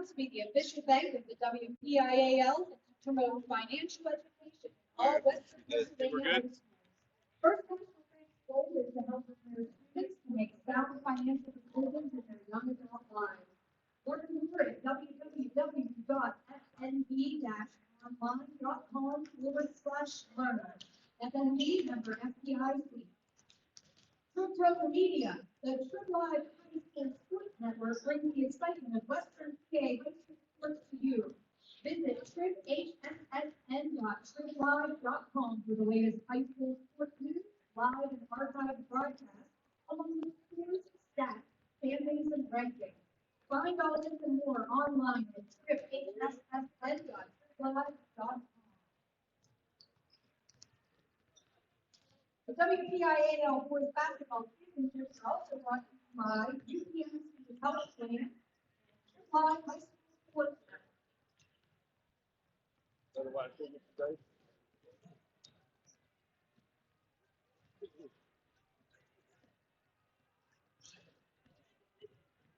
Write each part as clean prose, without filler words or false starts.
to be the official bank of the WPIAL and to promote financial education in all Western Pennsylvania high schools. First National Bank's goal is to help prepare students to make sound financial decisions in their young adult lives. Learn more at www.fnb-online.com/learn. FNB member FDIC. True Total Media, the True Live High School Sports Network brings the excitement of Western PA high school sports to you. Visit triphssn.truelive.com for the latest high school sports news, live and archived broadcasts, along with scores, stats, standings, and rankings. Find all this and more online at triphssn.truelive.com. The WPIAL boys basketball championships are also brought to you by UPMC Health Plan and Live High School Sports Network.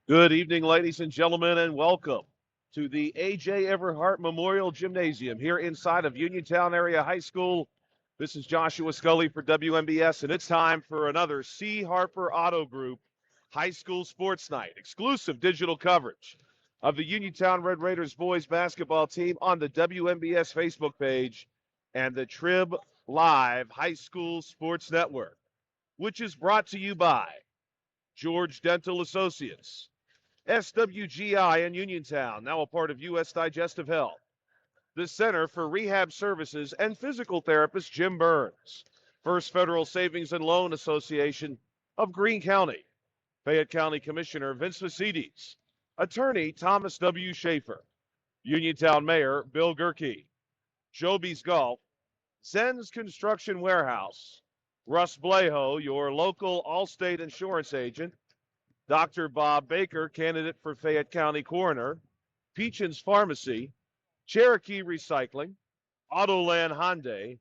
Good evening, ladies and gentlemen, and welcome to the A.J. Everhart Memorial Gymnasium here inside of Uniontown Area High School. This is Joshua Scully for WMBS, and it's time for another C. Harper Auto Group High School Sports Night. Exclusive digital coverage of the Uniontown Red Raiders boys basketball team on the WMBS Facebook page and the Trib Live High School Sports Network, which is brought to you by George Dental Associates, SWGI in Uniontown, now a part of U.S. Digestive Health, the Center for Rehab Services and Physical Therapist Jim Burns, First Federal Savings and Loan Association of Greene County, Fayette County Commissioner Vince Vacides, Attorney Thomas W. Schaefer, Uniontown Mayor Bill Gerke, Joby's Golf, Zen's Construction Warehouse, Russ Blejo, your local Allstate insurance agent, Dr. Bob Baker, candidate for Fayette County Coroner, Peachin's Pharmacy, Cherokee Recycling, Autoland Hyundai,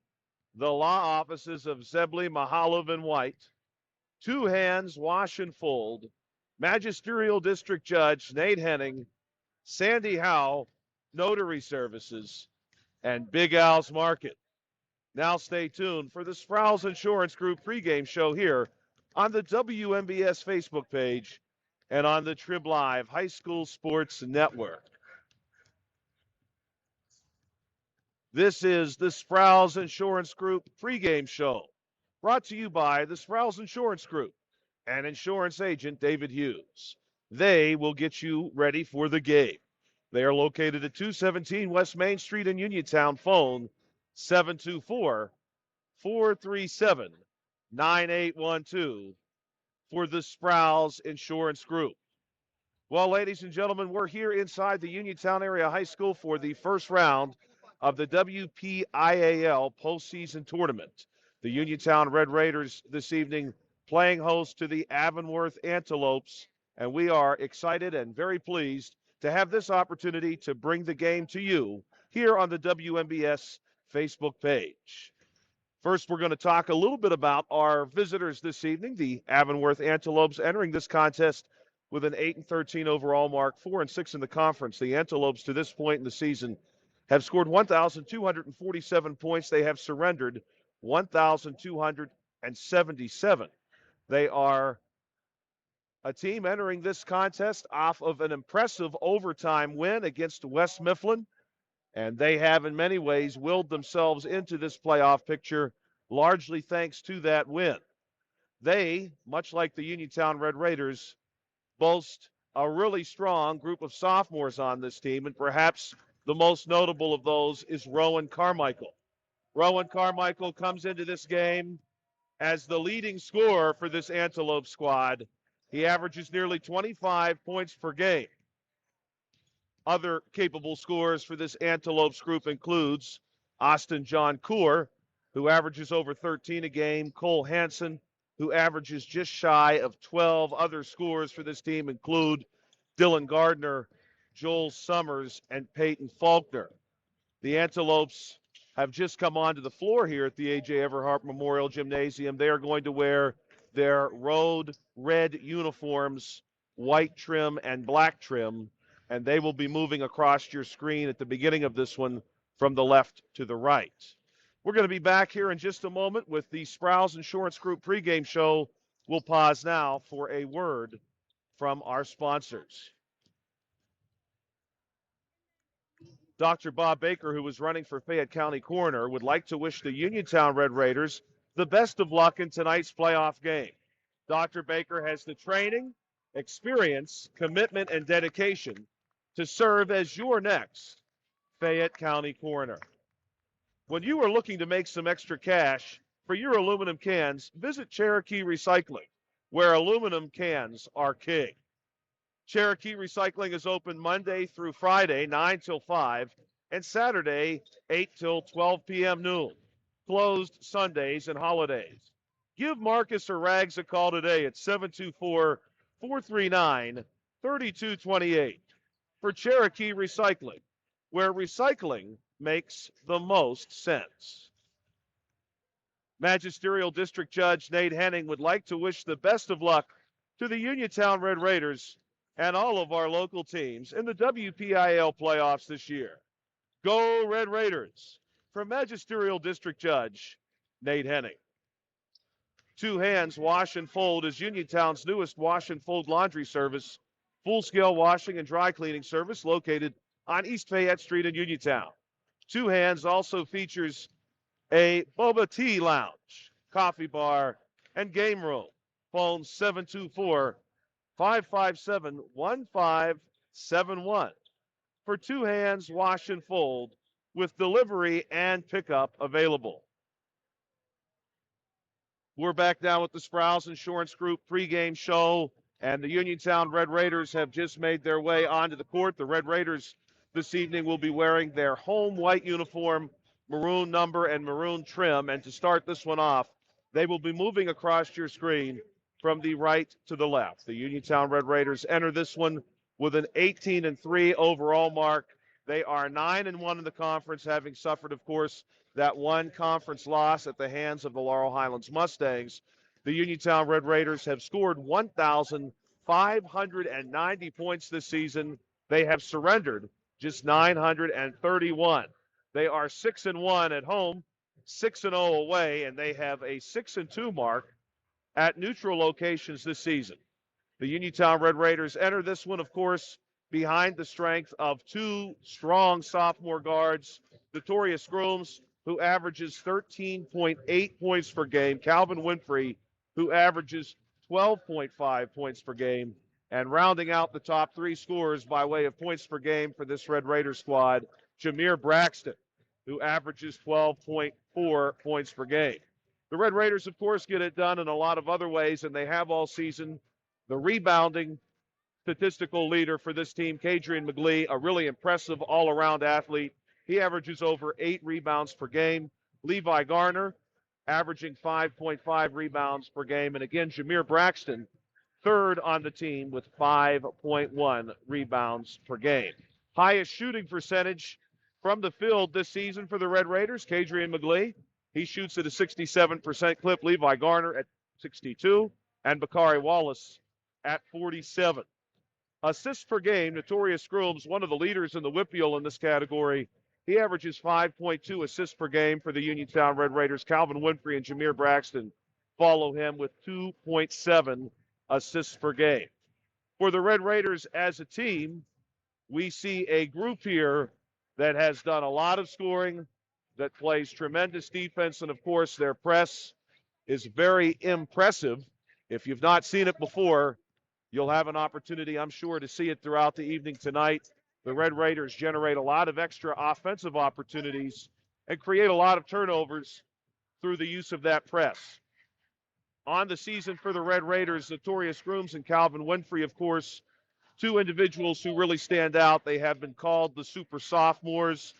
the law offices of Zebley, Mahalov, and White, Two Hands Wash and Fold, Magisterial District Judge Nate Henning, Sandy Howe, Notary Services, and Big Al's Market. Now stay tuned for the Sproul's Insurance Group pregame show here on the WMBS Facebook page and on the Trib Live High School Sports Network. This is the Sproul's Insurance Group pregame show, brought to you by the Sproul's Insurance Group and insurance agent David Hughes. They will get you ready for the game. They are located at 217 West Main Street in Uniontown. Phone 724-437-9812 for the Sproul's Insurance Group. Well, ladies and gentlemen, we're here inside the Uniontown Area High School for the first round of the WPIAL postseason tournament. The Uniontown Red Raiders this evening playing host to the Avonworth Antelopes, and we are excited and very pleased to have this opportunity to bring the game to you here on the WMBS Facebook page. First, we're going to talk a little bit about our visitors this evening, the Avonworth Antelopes, entering this contest with an 8-13 overall mark, 4-6 in the conference. The Antelopes, to this point in the season, have scored 1,247 points. They have surrendered 1,277. They are a team entering this contest off of an impressive overtime win against West Mifflin, and they have in many ways willed themselves into this playoff picture largely thanks to that win. They, much like the Uniontown Red Raiders, boast a really strong group of sophomores on this team, and perhaps the most notable of those is Rowan Carmichael. Rowan Carmichael comes into this game as the leading scorer for this Antelope squad. He averages nearly 25 points per game. Other capable scorers for this Antelopes group includes Austin John Coor, who averages over 13 a game, Cole Hansen, who averages just shy of 12. Other scorers for this team include Dylan Gardner, Joel Summers, and Peyton Faulkner. The Antelopes have just come onto the floor here at the A.J. Everhart Memorial Gymnasium. They are going to wear their road red uniforms, white trim and black trim. and they will be moving across your screen at the beginning of this one from the left to the right. We're going to be back here in just a moment with the Sprouse Insurance Group pregame show. We'll pause now for a word from our sponsors. Dr. Bob Baker, who is running for Fayette County Coroner, would like to wish the Uniontown Red Raiders the best of luck in tonight's playoff game. Dr. Baker has the training, experience, commitment, and dedication to serve as your next Fayette County Coroner. When you are looking to make some extra cash for your aluminum cans, visit Cherokee Recycling, where aluminum cans are king. Cherokee Recycling is open Monday through Friday, 9 till 5, and Saturday, 8 till 12 p.m. noon. Closed Sundays and holidays. Give Marcus or Rags a call today at 724-439-3228 for Cherokee Recycling, where recycling makes the most sense. Magisterial District Judge Nate Henning would like to wish the best of luck to the Uniontown Red Raiders and all of our local teams in the WPIAL playoffs this year. Go Red Raiders! From Magisterial District Judge Nate Henning. Two Hands Wash and Fold is Uniontown's newest wash and fold laundry service, full-scale washing and dry cleaning service located on East Fayette Street in Uniontown. Two Hands also features a boba tea lounge, coffee bar, and game room. Phone 724-557-1571 for Two Hands Wash and Fold with delivery and pickup available. We're back down with the Sprouse Insurance Group pregame show, and the Uniontown Red Raiders have just made their way onto the court. The Red Raiders this evening will be wearing their home white uniform, maroon number and maroon trim, and to start this one off, they will be moving across your screen from the right to the left. The Uniontown Red Raiders enter this one with an 18-3 overall mark. They are 9-1 in the conference, having suffered, of course, that one conference loss at the hands of the Laurel Highlands Mustangs. The Uniontown Red Raiders have scored 1,590 points this season. They have surrendered just 931. They are 6-1 at home, 6-0 away, and they have a 6-2 mark at neutral locations this season. The Uniontown Red Raiders enter this one, of course, behind the strength of two strong sophomore guards, Notorious Grooms, who averages 13.8 points per game, Calvin Winfrey, who averages 12.5 points per game, and rounding out the top three scorers by way of points per game for this Red Raider squad, Jameer Braxton, who averages 12.4 points per game. The Red Raiders, of course, get it done in a lot of other ways, and they have all season. The rebounding statistical leader for this team, Kadrian McGlee, a really impressive all-around athlete. He averages over 8 rebounds per game. Levi Garner averaging 5.5 rebounds per game. And again, Jameer Braxton, third on the team with 5.1 rebounds per game. Highest shooting percentage from the field this season for the Red Raiders, Kadrian McGlee. He shoots at a 67% clip. Levi Garner at 62, and Bakari Wallace at 47. Assists per game, Notorious Grooms, one of the leaders in the WPIAL in this category. He averages 5.2 assists per game for the Uniontown Red Raiders. Calvin Winfrey and Jameer Braxton follow him with 2.7 assists per game. For the Red Raiders as a team, we see a group here that has done a lot of scoring, that plays tremendous defense, and of course their press is very impressive. If you've not seen it before, you'll have an opportunity, I'm sure, to see it throughout the evening tonight. The Red Raiders generate a lot of extra offensive opportunities and create a lot of turnovers through the use of that press. On the season for the Red Raiders, Notorious Grooms and Calvin Winfrey, of course, two individuals who really stand out. They have been called the super sophomores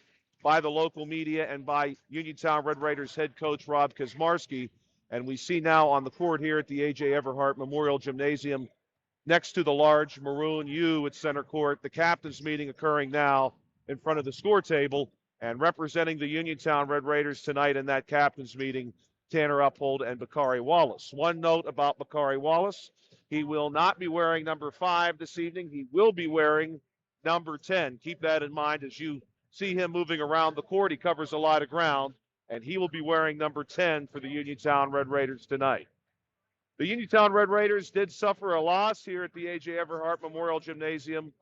by the local media and by Uniontown Red Raiders head coach Rob Kazmarski. And we see now on the court here at the A.J. Everhart Memorial Gymnasium, next to the large maroon U at center court, the captain's meeting occurring now in front of the score table. And representing the Uniontown Red Raiders tonight in that captain's meeting, Tanner Uphold and Bakari Wallace. One note about Bakari Wallace: he will not be wearing number 5 this evening. He will be wearing number 10. Keep that in mind as you see him moving around the court. He covers a lot of ground, and he will be wearing number 10 for the Uniontown Red Raiders tonight. The Uniontown Red Raiders did suffer a loss here at the A.J. Everhart Memorial Gymnasium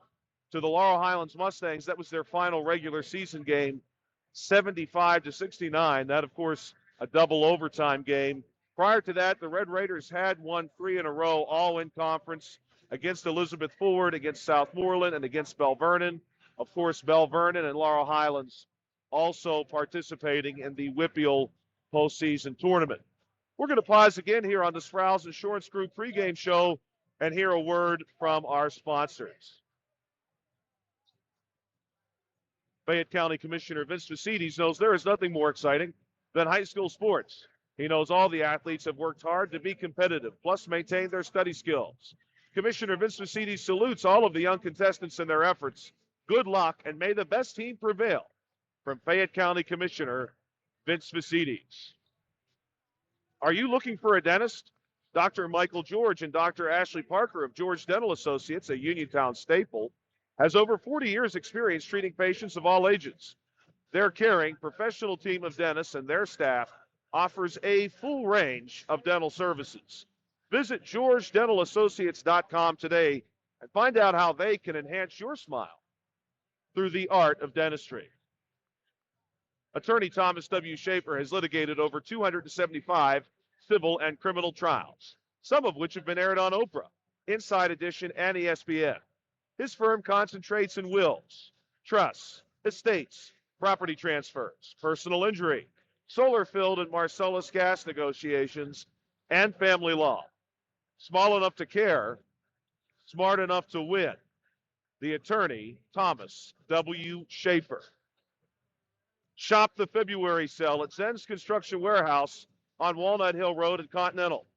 to the Laurel Highlands Mustangs. That was their final regular season game, 75-69. That, of course, a double overtime game. Prior to that, the Red Raiders had won 3 in a row, all in conference, against Elizabeth Forward, against Southmoreland, and against Bell Vernon. Of course, Bell Vernon and Laurel Highlands also participating in the WPIAL postseason tournament. We're going to pause again here on the Sprouse Insurance Group pregame show and hear a word from our sponsors. Fayette County Commissioner Vince Vacides knows there is nothing more exciting than high school sports. He knows all the athletes have worked hard to be competitive, plus maintain their study skills. Commissioner Vince Vacides salutes all of the young contestants in their efforts. Good luck, and may the best team prevail. From Fayette County Commissioner Vince Vacides. Are you looking for a dentist? Dr. Michael George and Dr. Ashley Parker of George Dental Associates, a Uniontown staple, has over 40 years' experience treating patients of all ages. Their caring, professional team of dentists and their staff offers a full range of dental services. Visit georgedentalassociates.com today and find out how they can enhance your smile through the art of dentistry. Attorney Thomas W. Schaefer has litigated over 275 civil and criminal trials, some of which have been aired on Oprah, Inside Edition, and ESPN. His firm concentrates in wills, trusts, estates, property transfers, personal injury, solar field and Marcellus gas negotiations, and family law. Small enough to care, smart enough to win. The attorney, Thomas W. Schaefer. Shop the February sale at Zen's Construction Warehouse on Walnut Hill Road in Continental.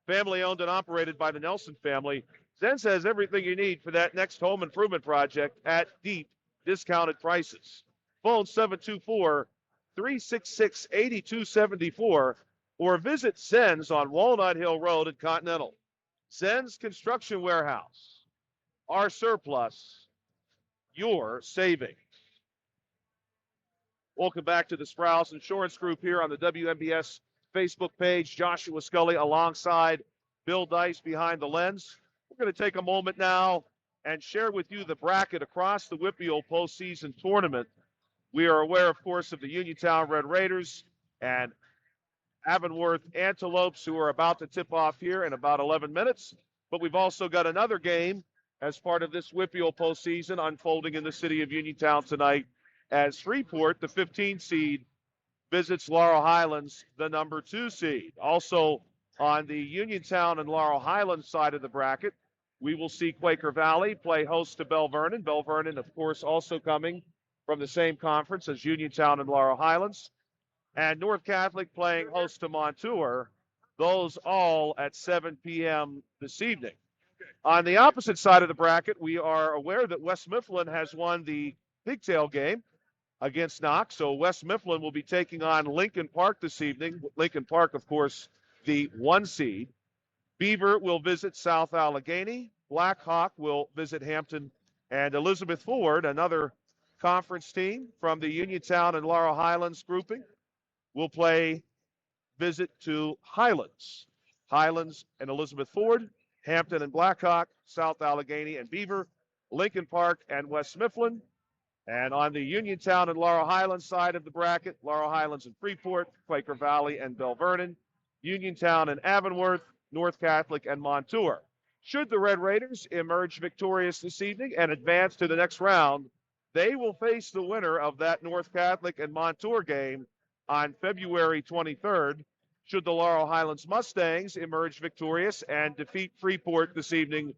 Family owned and operated by the Nelson family, Zen's has everything you need for that next home improvement project at deep discounted prices. Phone 724-366-8274 or visit Zen's on Walnut Hill Road in Continental. Zen's Construction Warehouse. Our surplus, your savings. Welcome back to the Sprouse Insurance Group here on the WMBS Facebook page. Joshua Scully alongside Bill Dice behind the lens. We're going to take a moment now and share with you the bracket across the WPIAL postseason tournament. We are aware, of course, of the Uniontown Red Raiders and Avonworth Antelopes, who are about to tip off here in about 11 minutes. But we've also got another game as part of this WPIAL postseason unfolding in the city of Uniontown tonight as Freeport, the 15 seed, visits Laurel Highlands, the number 2 seed. Also on the Uniontown and Laurel Highlands side of the bracket, we will see Quaker Valley play host to Bell Vernon. Bell Vernon, of course, also coming from the same conference as Uniontown and Laurel Highlands. And North Catholic playing host to Montour. Those all at 7 p.m. this evening. On the opposite side of the bracket, we are aware that West Mifflin has won the pigtail game against Knox. So West Mifflin will be taking on Lincoln Park this evening. Lincoln Park, of course, the 1 seed. Beaver will visit South Allegheny. Black Hawk will visit Hampton. And Elizabeth Ford, another conference team from the Uniontown and Laurel Highlands grouping, will play visit to Highlands. Highlands and Elizabeth Ford, Hampton and Black Hawk, South Allegheny and Beaver, Lincoln Park and West Mifflin. And on the Uniontown and Laurel Highlands side of the bracket, Laurel Highlands and Freeport, Quaker Valley and Bell Vernon, Uniontown and Avonworth, North Catholic and Montour. Should the Red Raiders emerge victorious this evening and advance to the next round, they will face the winner of that North Catholic and Montour game on February 23rd. Should the Laurel Highlands Mustangs emerge victorious and defeat Freeport this evening,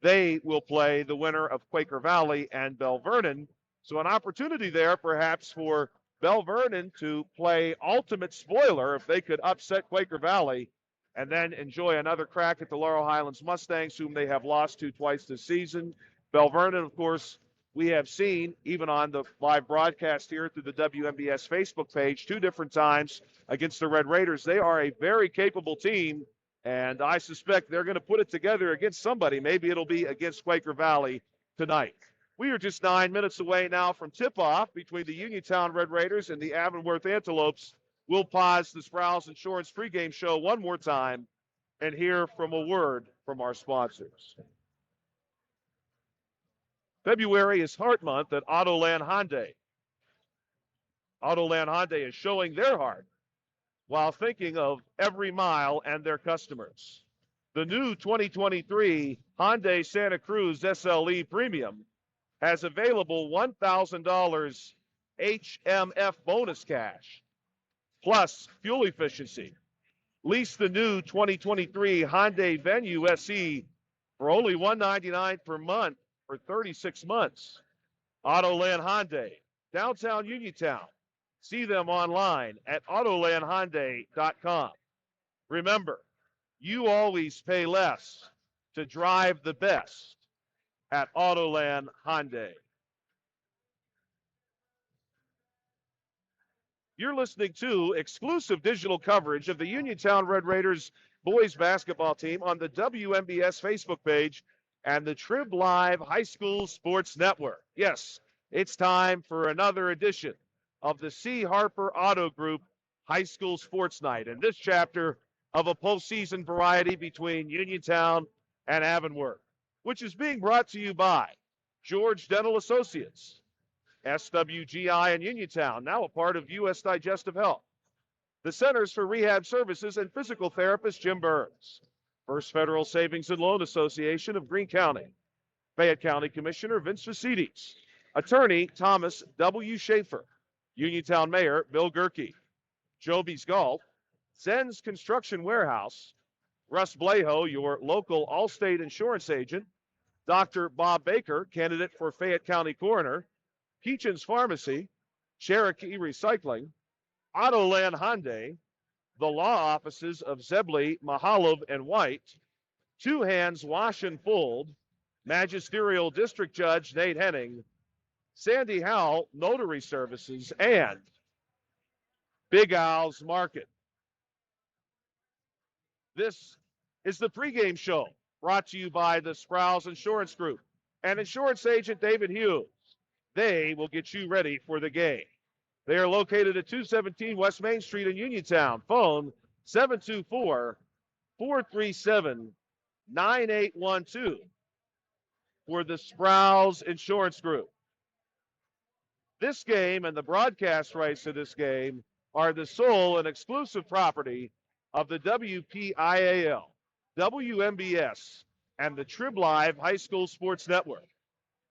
they will play the winner of Quaker Valley and Bell Vernon. So an opportunity there perhaps for Bell Vernon to play ultimate spoiler if they could upset Quaker Valley and then enjoy another crack at the Laurel Highlands Mustangs, whom they have lost to twice this season. Bell Vernon, of course, we have seen, even on the live broadcast here through the WMBS Facebook page, 2 different times against the Red Raiders. They are a very capable team, and I suspect they're going to put it together against somebody. Maybe it'll be against Quaker Valley tonight. We are just 9 minutes away now from tip-off between the Uniontown Red Raiders and the Avonworth Antelopes. We'll pause the Sprouse Insurance pregame show one more time and hear from a word from our sponsors. February is Heart Month at Autoland Hyundai. Autoland Hyundai is showing their heart while thinking of every mile and their customers. The new 2023 Hyundai Santa Cruz SLE Premium has available $1,000 HMF bonus cash, plus fuel efficiency. Lease the new 2023 Hyundai Venue SE for only $199 per month for 36 months. Autoland Hyundai, downtown Uniontown. See them online at autolandhyundai.com. Remember, you always pay less to drive the best at Autoland Hyundai. You're listening to exclusive digital coverage of the Uniontown Red Raiders boys basketball team on the WMBS Facebook page and the Trib Live High School Sports Network. Yes, it's time for another edition of the C. Harper Auto Group High School Sports Night, and this chapter of a postseason variety between Uniontown and Avonworth, which is being brought to you by George Dental Associates, SWGI in Uniontown, now a part of U.S. Digestive Health, the Centers for Rehab Services and physical therapist Jim Burns, First Federal Savings and Loan Association of Greene County, Fayette County Commissioner Vince Facides, Attorney Thomas W. Schaefer, Uniontown Mayor Bill Gerke, Joby's Golf, Zen's Construction Warehouse, Russ Blejo, your local Allstate insurance agent, Dr. Bob Baker, candidate for Fayette County Coroner, Peachin's Pharmacy, Cherokee Recycling, Autoland Hyundai, the law offices of Zebley, Mahalov, and White, Two Hands Wash and Fold, Magisterial District Judge Nate Henning, Sandy Howell Notary Services, and Big Al's Market. This is the pregame show brought to you by the Sprouse Insurance Group and insurance agent David Hughes. They will get you ready for the game. They are located at 217 West Main Street in Uniontown. Phone 724-437-9812 for the Sprouse Insurance Group. This game and the broadcast rights to this game are the sole and exclusive property of the WPIAL, WMBS, and the Trib Live High School Sports Network.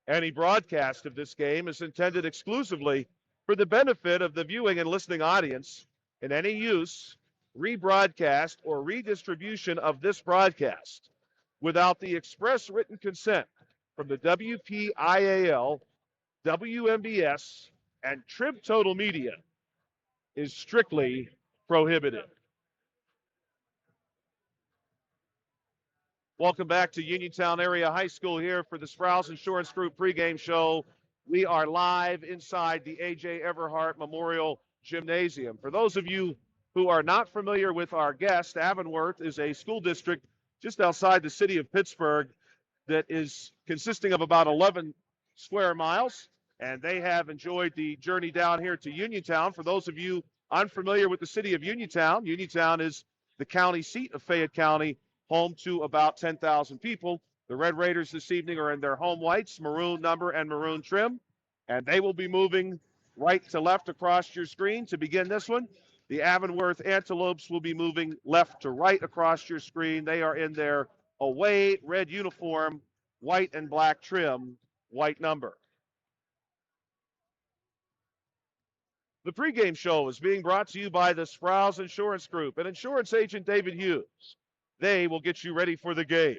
Any broadcast of this game is intended exclusively for the benefit of the viewing and listening audience, and any use, rebroadcast, or redistribution of this broadcast without the express written consent from the WPIAL, WMBS, and Trib Total Media is strictly prohibited. Welcome back to Uniontown Area High School here for the Sprouse Insurance Group pregame show. We are live inside the A.J. Everhart Memorial Gymnasium. For those of you who are not familiar with our guest, Avonworth is a school district just outside the city of Pittsburgh that is consisting of about 11 square miles, and they have enjoyed the journey down here to Uniontown. For those of you unfamiliar with the city of Uniontown, Uniontown is the county seat of Fayette County, home to about 10,000 people. The Red Raiders this evening are in their home whites, maroon number and maroon trim, and they will be moving right to left across your screen to begin this one. The Avonworth Antelopes will be moving left to right across your screen. They are in their away red uniform, white and black trim, white number. The pregame show is being brought to you by the Sprouse Insurance Group and insurance agent David Hughes. They will get you ready for the game.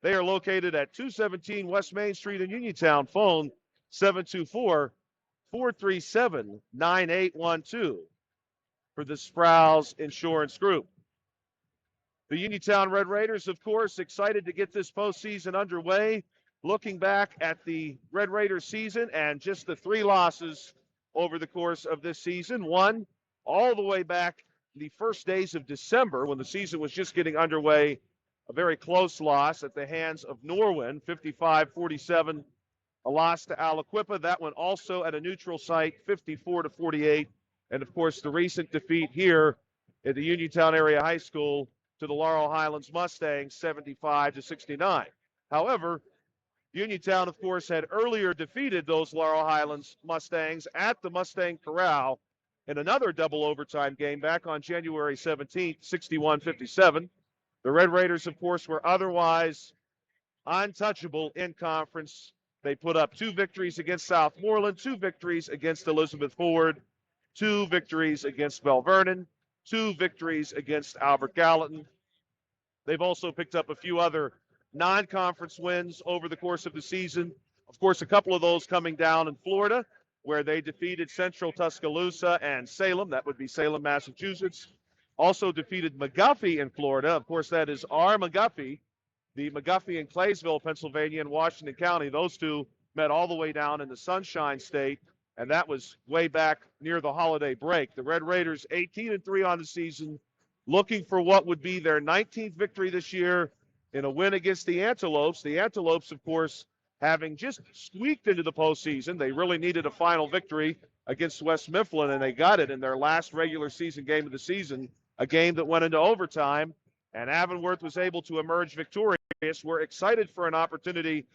They are located at 217 West Main Street in Uniontown. Phone 724-437-9812 for the Sprouse Insurance Group. The Uniontown Red Raiders, of course, excited to get this postseason underway. Looking back at the Red Raiders season and just the 3 losses over the course of this season. One, all the way back the first days of December when the season was just getting underway, a very close loss at the hands of Norwin, 55-47 a loss to Aliquippa. That one also at a neutral site, 54-48. And, of course, the recent defeat here at the Uniontown Area High School to the Laurel Highlands Mustangs, 75-69. However, Uniontown, of course, had earlier defeated those Laurel Highlands Mustangs at the Mustang Corral in another double overtime game back on January 17th, 61-57. The Red Raiders, of course, were otherwise untouchable in conference. They put up 2 victories against Southmoreland, 2 victories against Elizabeth Ford, 2 victories against Bell Vernon, 2 victories against Albert Gallatin. They've also picked up a few other non-conference wins over the course of the season. Of course, a couple of those coming down in Florida, where they defeated Central Tuscaloosa and Salem. That would be Salem, Massachusetts. Also defeated McGuffey in Florida. Of course, that is our McGuffey. The McGuffey in Claysville, Pennsylvania, and Washington County. Those two met all the way down in the Sunshine State, and that was way back near the holiday break. The Red Raiders 18-3 on the season, looking for what would be their 19th victory this year in a win against the Antelopes. The Antelopes, of course, having just squeaked into the postseason. They really needed a final victory against West Mifflin, and they got it in their last regular season game of the season, a game that went into overtime, and Avonworth was able to emerge victorious. We're excited for an opportunity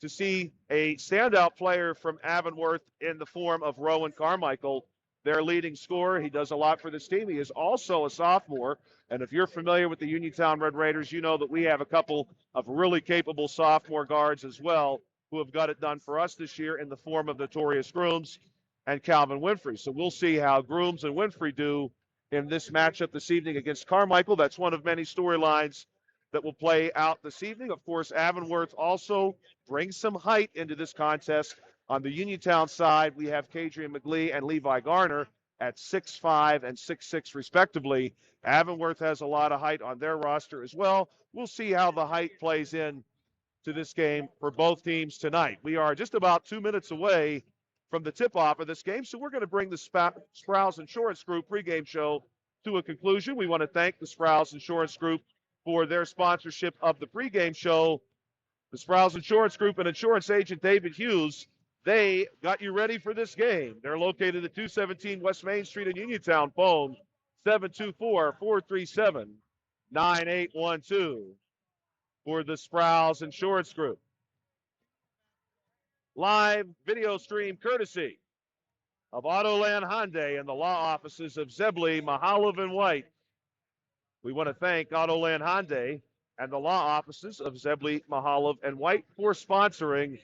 to see a standout player from Avonworth in the form of Rowan Carmichael, their leading scorer. He does a lot for this team. He is also a sophomore, and if you're familiar with the Uniontown Red Raiders, you know that we have a couple of really capable sophomore guards as well who have got it done for us this year in the form of Notorious Grooms and Calvin Winfrey. So we'll see how Grooms and Winfrey do in this matchup this evening against Carmichael. That's one of many storylines that will play out this evening. Of course, Avonworth also brings some height into this contest. On the Uniontown side, we have Kadrian McLee and Levi Garner at 6'5" and 6'6" respectively. Avonworth has a lot of height on their roster as well. We'll see how the height plays in to this game for both teams tonight. We are just about 2 minutes away from the tip-off of this game, so we're going to bring the Sprouse Insurance Group pregame show to a conclusion. We want to thank the Sprouse Insurance Group for their sponsorship of the pregame show. The Sprouse Insurance Group and insurance agent David Hughes, they got you ready for this game. They're located at 217 West Main Street in Uniontown. Phone 724-437-9812 for the Sprouse Insurance Group. Live video stream courtesy of Autoland Hyundai and the law offices of Zebley, Mahalev, and White. We want to thank Autoland Hyundai and the law offices of Zebley, Mahalev, and White for sponsoring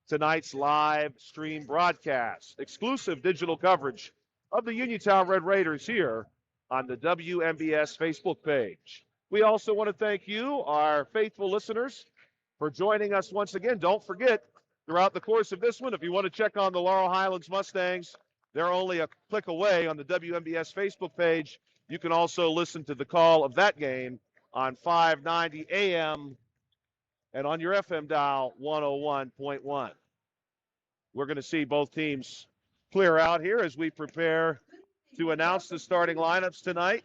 tonight's live stream broadcast. Exclusive digital coverage of the Uniontown Red Raiders here on the WMBS Facebook page. We also want to thank you, our faithful listeners, for joining us once again. Don't forget, throughout the course of this one, if you want to check on the Laurel Highlands Mustangs, they're only a click away on the WMBS Facebook page. You can also listen to the call of that game on 590 AM and on your FM dial 101.1. We're going to see both teams clear out here as we prepare to announce the starting lineups tonight.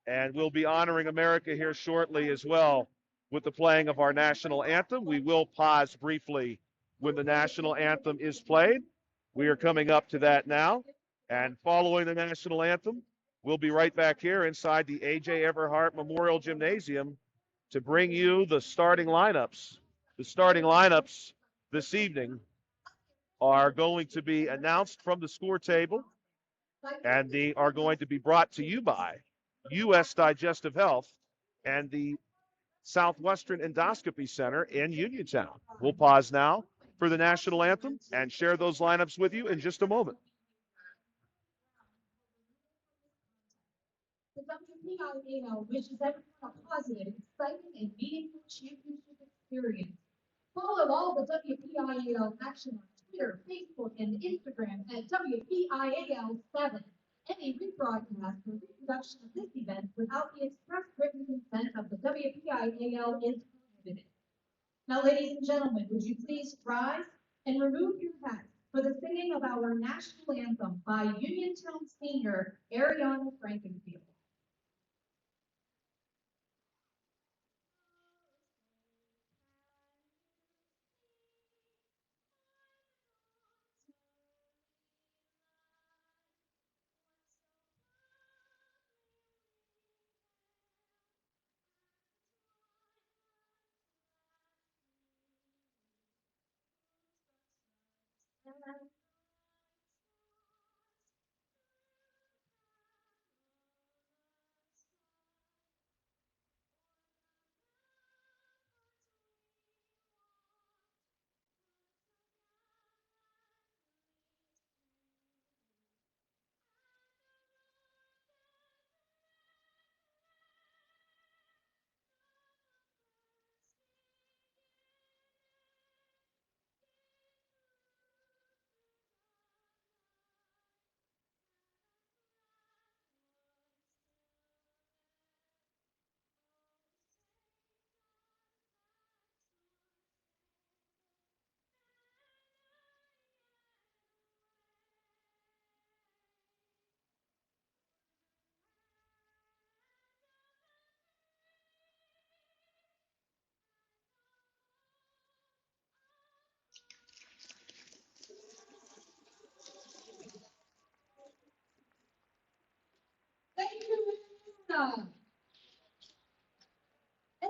And we'll be honoring America here shortly as well with the playing of our national anthem. We will pause briefly when the national anthem is played. We are coming up to that now. And following the national anthem, we'll be right back here inside the A.J. Everhart Memorial Gymnasium to bring you the starting lineups. The starting lineups this evening are going to be announced from the score table, and they are going to be brought to you by U.S. Digestive Health and the Southwestern Endoscopy Center in Uniontown. We'll pause now for the national anthem and share those lineups with you in just a moment. The WPIAL wishes everyone a positive, exciting, and meaningful championship experience. Follow all the WPIAL action on Twitter, Facebook, and Instagram at WPIAL7. Any rebroadcast or reproduction of this event without the express written consent of the WPIAL is prohibited. Now, ladies and gentlemen, would you please rise and remove your hats for the singing of our national anthem by Uniontown senior Ariana Frankenfield.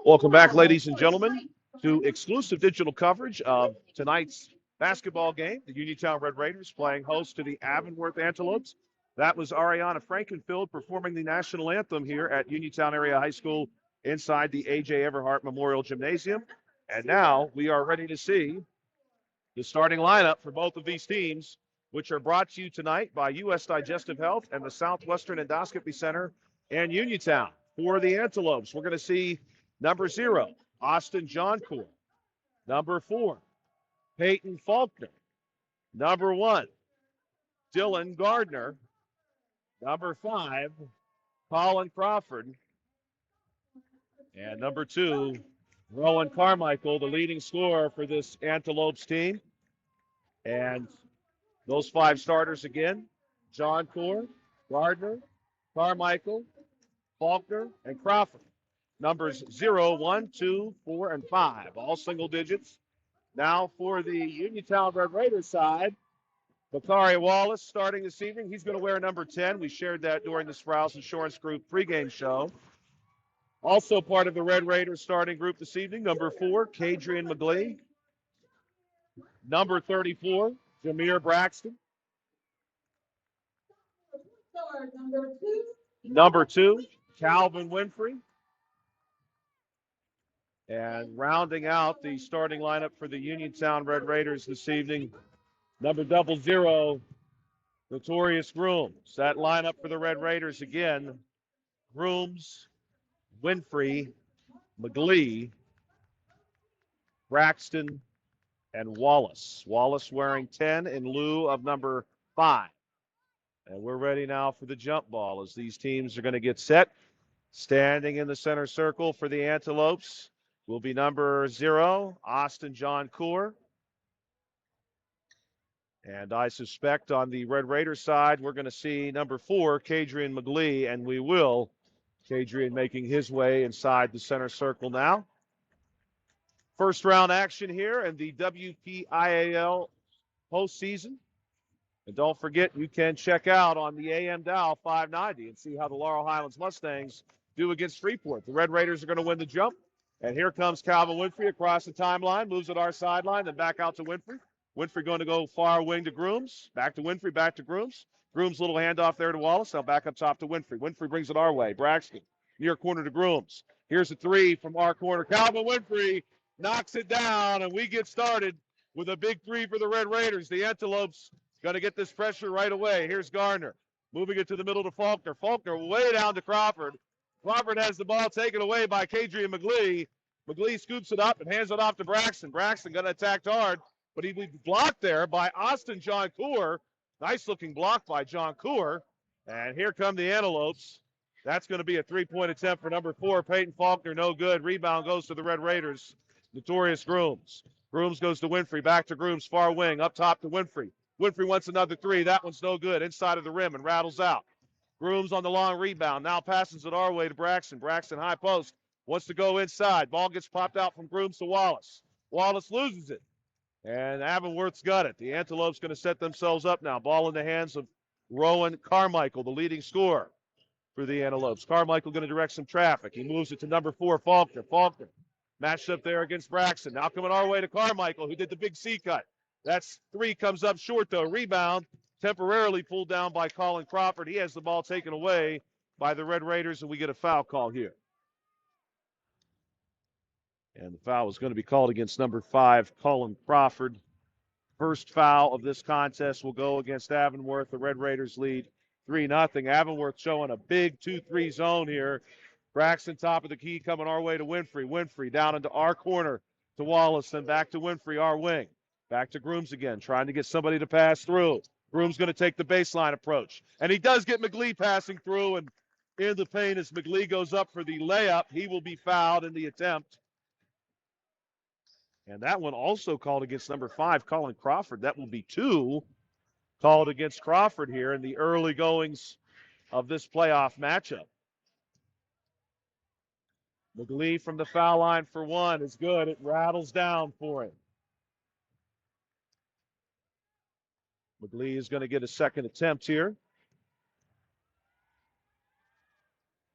Welcome back, ladies and gentlemen, to exclusive digital coverage of tonight's basketball game. The Uniontown Red Raiders playing host to the Avonworth Antelopes. That was Ariana Frankenfield performing the national anthem here at Uniontown Area High School inside the A.J. Everhart Memorial Gymnasium. And now we are ready to see the starting lineup for both of these teams, which are brought to you tonight by U.S. Digestive Health and the Southwestern Endoscopy Center and Uniontown. For the Antelopes, we're going to see number 0, Austin Johncourt. Number 4, Peyton Faulkner. Number 1, Dylan Gardner. Number 5, Colin Crawford. And number 2, Rowan Carmichael, the leading scorer for this Antelopes team. And those 5 starters again: Johncourt, Gardner, Carmichael, Faulkner, and Crawford. Numbers 0, 1, 2, 4, and 5, all single digits. Now for the Uniontown Red Raiders side, Bakari Wallace starting this evening. He's going to wear number 10. We shared that during the Sprouse Insurance Group pregame show. Also part of the Red Raiders starting group this evening, number 4, Kadrian McGlee. Number 34, Jameer Braxton. Number 2, Calvin Winfrey. And rounding out the starting lineup for the Uniontown Red Raiders this evening, number 00, Notorious Grooms. That lineup for the Red Raiders again: Grooms, Winfrey, McGlee, Braxton, and Wallace. Wallace wearing 10 in lieu of number 5. And we're ready now for the jump ball as these teams are going to get set. Standing in the center circle for the Antelopes will be number 0, Austin Johncourt. And I suspect on the Red Raiders side, we're going to see number 4, Kadrian McGlee, and we will. Kadrian making his way inside the center circle now. First round action here in the WPIAL postseason. And don't forget, you can check out on the AM dial 590 and see how the Laurel Highlands Mustangs do against Freeport. The Red Raiders are going to win the jump. And here comes Calvin Winfrey across the timeline, moves at our sideline, then back out to Winfrey. Winfrey going to go far wing to Grooms. Back to Winfrey, back to Grooms. Grooms, little handoff there to Wallace. Now back up top to Winfrey. Winfrey brings it our way. Braxton, near corner to Grooms. Here's a 3 from our corner. Calvin Winfrey knocks it down, and we get started with a big 3 for the Red Raiders. The Antelopes going to get this pressure right away. Here's Gardner, moving it to the middle to Faulkner. Faulkner way down to Crawford. Crawford has the ball taken away by Kadrian McGlee. McGlee scoops it up and hands it off to Braxton. Braxton going to attack hard, but he was blocked there by Austin Johncourt. Nice-looking block by Johncourt. And here come the Antelopes. That's going to be a 3-point attempt for number 4, Peyton Faulkner. No good. Rebound goes to the Red Raiders. Notorious Grooms. Grooms goes to Winfrey. Back to Grooms. Far wing. Up top to Winfrey. Winfrey wants another 3. That one's no good. Inside of the rim and rattles out. Grooms on the long rebound. Now passes it our way to Braxton. Braxton high post. Wants to go inside. Ball gets popped out from Grooms to Wallace. Wallace loses it. And Avonworth's got it. The Antelopes going to set themselves up now. Ball in the hands of Rowan Carmichael, the leading scorer for the Antelopes. Carmichael going to direct some traffic. He moves it to number 4, Faulkner. Faulkner matched up there against Braxton. Now coming our way to Carmichael, who did the big C cut. That's 3, comes up short, though. Rebound temporarily pulled down by Colin Crawford. He has the ball taken away by the Red Raiders, and we get a foul call here. And the foul is going to be called against number 5, Colin Crawford. First foul of this contest will go against Avonworth. The Red Raiders lead 3-0. Avonworth showing a big 2-3 zone here. Braxton top of the key coming our way to Winfrey. Winfrey down into our corner to Wallace, then back to Winfrey, our wing. Back to Grooms again, trying to get somebody to pass through. Grooms going to take the baseline approach. And he does get McGlee passing through, and in the paint as McGlee goes up for the layup. He will be fouled in the attempt. And that one also called against number 5, Colin Crawford. That will be 2 called against Crawford here in the early goings of this playoff matchup. McGlee from the foul line for 1 is good. It rattles down for him. McGlee is going to get a second attempt here.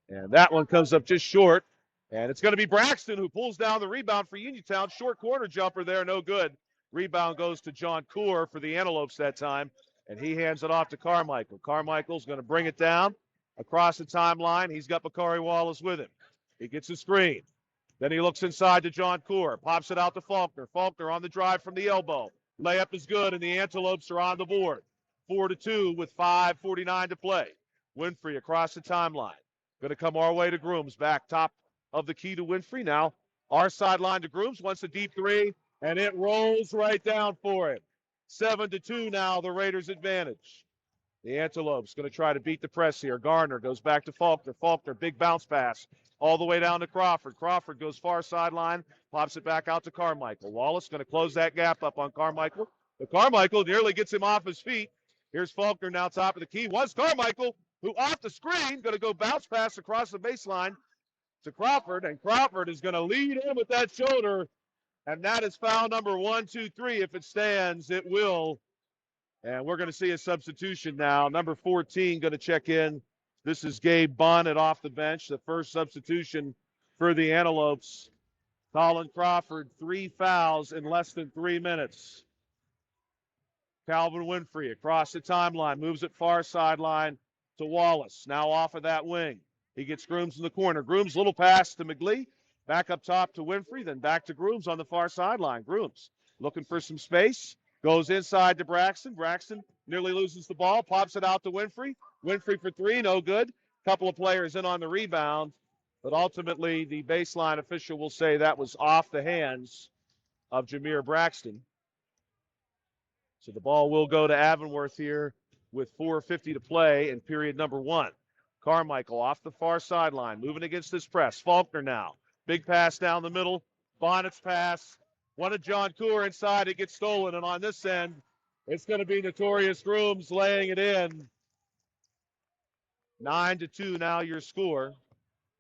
And that one comes up just short. And it's going to be Braxton who pulls down the rebound for Uniontown. Short corner jumper there, no good. Rebound goes to John Coor for the Antelopes that time, and he hands it off to Carmichael. Carmichael's going to bring it down across the timeline. He's got Bakari Wallace with him. He gets a screen. Then he looks inside to John Coor, pops it out to Faulkner. Faulkner on the drive from the elbow. Layup is good, and the Antelopes are on the board. 4-2 with 5:49 to play. Winfrey across the timeline. Going to come our way to Grooms, back top of the key to Winfrey. Now our sideline to Grooms, wants a deep three, and it rolls right down for him. 7-2 now, the Raiders' advantage. The Antelopes going to try to beat the press here. Garner goes back to Faulkner. Faulkner, big bounce pass all the way down to Crawford. Crawford goes far sideline, pops it back out to Carmichael. Wallace going to close that gap up on Carmichael. But Carmichael nearly gets him off his feet. Here's Faulkner now top of the key. Was Carmichael, who off the screen, going to go bounce pass across the baseline to Crawford, and Crawford is going to lead in with that shoulder, and that is foul number 1, 2, 3. If it stands, it will. And we're going to see a substitution now. Number 14 going to check in. This is Gabe Bonnet off the bench, the first substitution for the Antelopes. Colin Crawford, 3 fouls in less than 3 minutes. Calvin Winfrey across the timeline, moves it far sideline to Wallace. Now off of that wing. He gets Grooms in the corner. Grooms, little pass to McGlee. Back up top to Winfrey, then back to Grooms on the far sideline. Grooms looking for some space. Goes inside to Braxton. Braxton nearly loses the ball. Pops it out to Winfrey. Winfrey for 3, no good. Couple of players in on the rebound. But ultimately, the baseline official will say that was off the hands of Jameer Braxton. So the ball will go to Avonworth here with 4:50 to play in period number 1. Carmichael off the far sideline, moving against this press. Faulkner now. Big pass down the middle. Bonnet's pass. One of John Coor inside. It gets stolen. And on this end, it's going to be Notorious Grooms laying it in. 9-2 now your score.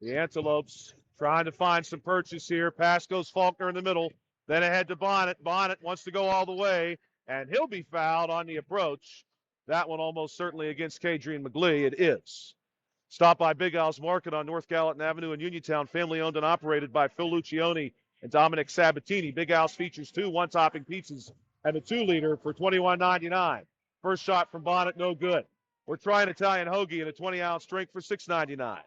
The Antelopes trying to find some purchase here. Pass goes Faulkner in the middle. Then ahead to Bonnet. Bonnet wants to go all the way, and he'll be fouled on the approach. That one almost certainly against Kadrian McGlee. It is. Stop by Big Al's Market on North Gallatin Avenue in Uniontown, family owned and operated by Phil Lucioni and Dominic Sabatini. Big Al's features 2 one-topping pizzas and a 2-liter for $21.99. First shot from Bonnet, no good. We're trying Italian hoagie in a 20-ounce drink for $6.99.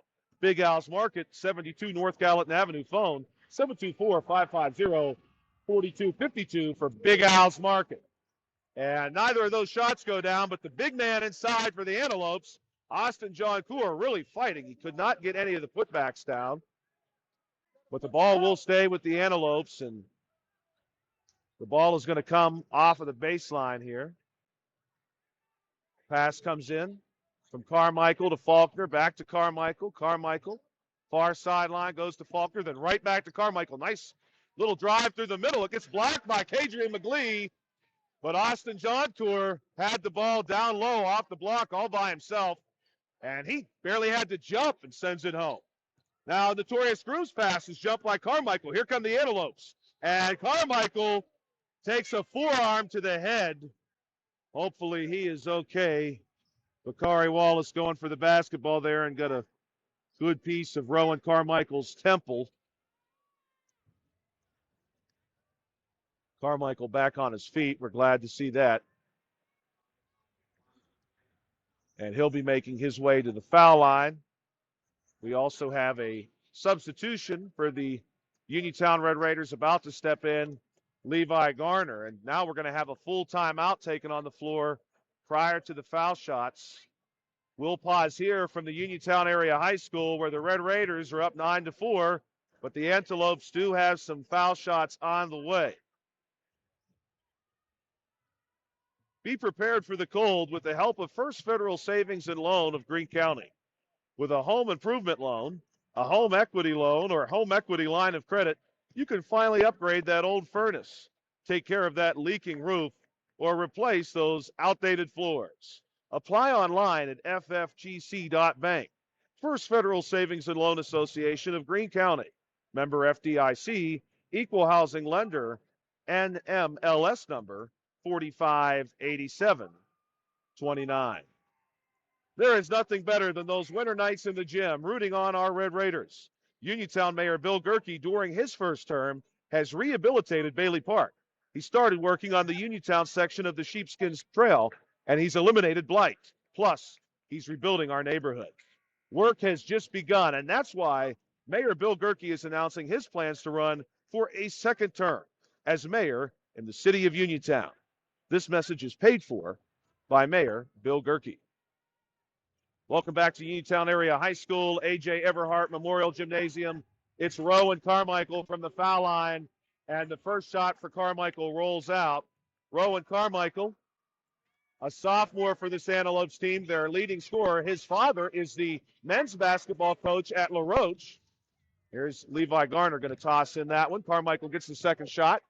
Big Al's Market, 72 North Gallatin Avenue. Phone 724-550-4252 for Big Al's Market. And neither of those shots go down, but the big man inside for the Antelopes, Austin John Coor, really fighting. He could not get any of the putbacks down. But the ball will stay with the Antelopes, and the ball is going to come off of the baseline here. Pass comes in from Carmichael to Faulkner, back to Carmichael. Carmichael, far sideline, goes to Faulkner, then right back to Carmichael. Nice little drive through the middle. It gets blocked by Kadrian McGlee, but Austin John Coor had the ball down low off the block all by himself, and he barely had to jump and sends it home. Now, Notorious Grooms pass is jumped by Carmichael. Here come the Antelopes. And Carmichael takes a forearm to the head. Hopefully he is okay. Bakari Wallace going for the basketball there and got a good piece of Rowan Carmichael's temple. Carmichael back on his feet. We're glad to see that. And he'll be making his way to the foul line. We also have a substitution for the Uniontown Red Raiders about to step in, Levi Garner. And now we're going to have a full timeout taken on the floor prior to the foul shots. We'll pause here from the Uniontown Area High School where the Red Raiders are up 9-4, but the Antelopes do have some foul shots on the way. Be prepared for the cold with the help of First Federal Savings and Loan of Greene County. With a home improvement loan, a home equity loan, or home equity line of credit, you can finally upgrade that old furnace, take care of that leaking roof, or replace those outdated floors. Apply online at ffgc.bank. First Federal Savings and Loan Association of Greene County. Member FDIC, Equal Housing Lender, NMLS number 458729. There is nothing better than those winter nights in the gym rooting on our Red Raiders. Uniontown Mayor Bill Gerke, during his first term, has rehabilitated Bailey Park. He started working on the Uniontown section of the Sheepskins Trail, and he's eliminated blight. Plus, he's rebuilding our neighborhood. Work has just begun, and that's why Mayor Bill Gerke is announcing his plans to run for a second term as mayor in the city of Uniontown. This message is paid for by Mayor Bill Gerke. Welcome back to Uniontown Area High School, A.J. Everhart Memorial Gymnasium. It's Rowan Carmichael from the foul line, and the first shot for Carmichael rolls out. Rowan Carmichael, a sophomore for the Antelopes team, their leading scorer. His father is the men's basketball coach at La Roche. Here's Levi Garner going to toss in that one. Carmichael gets the second shot.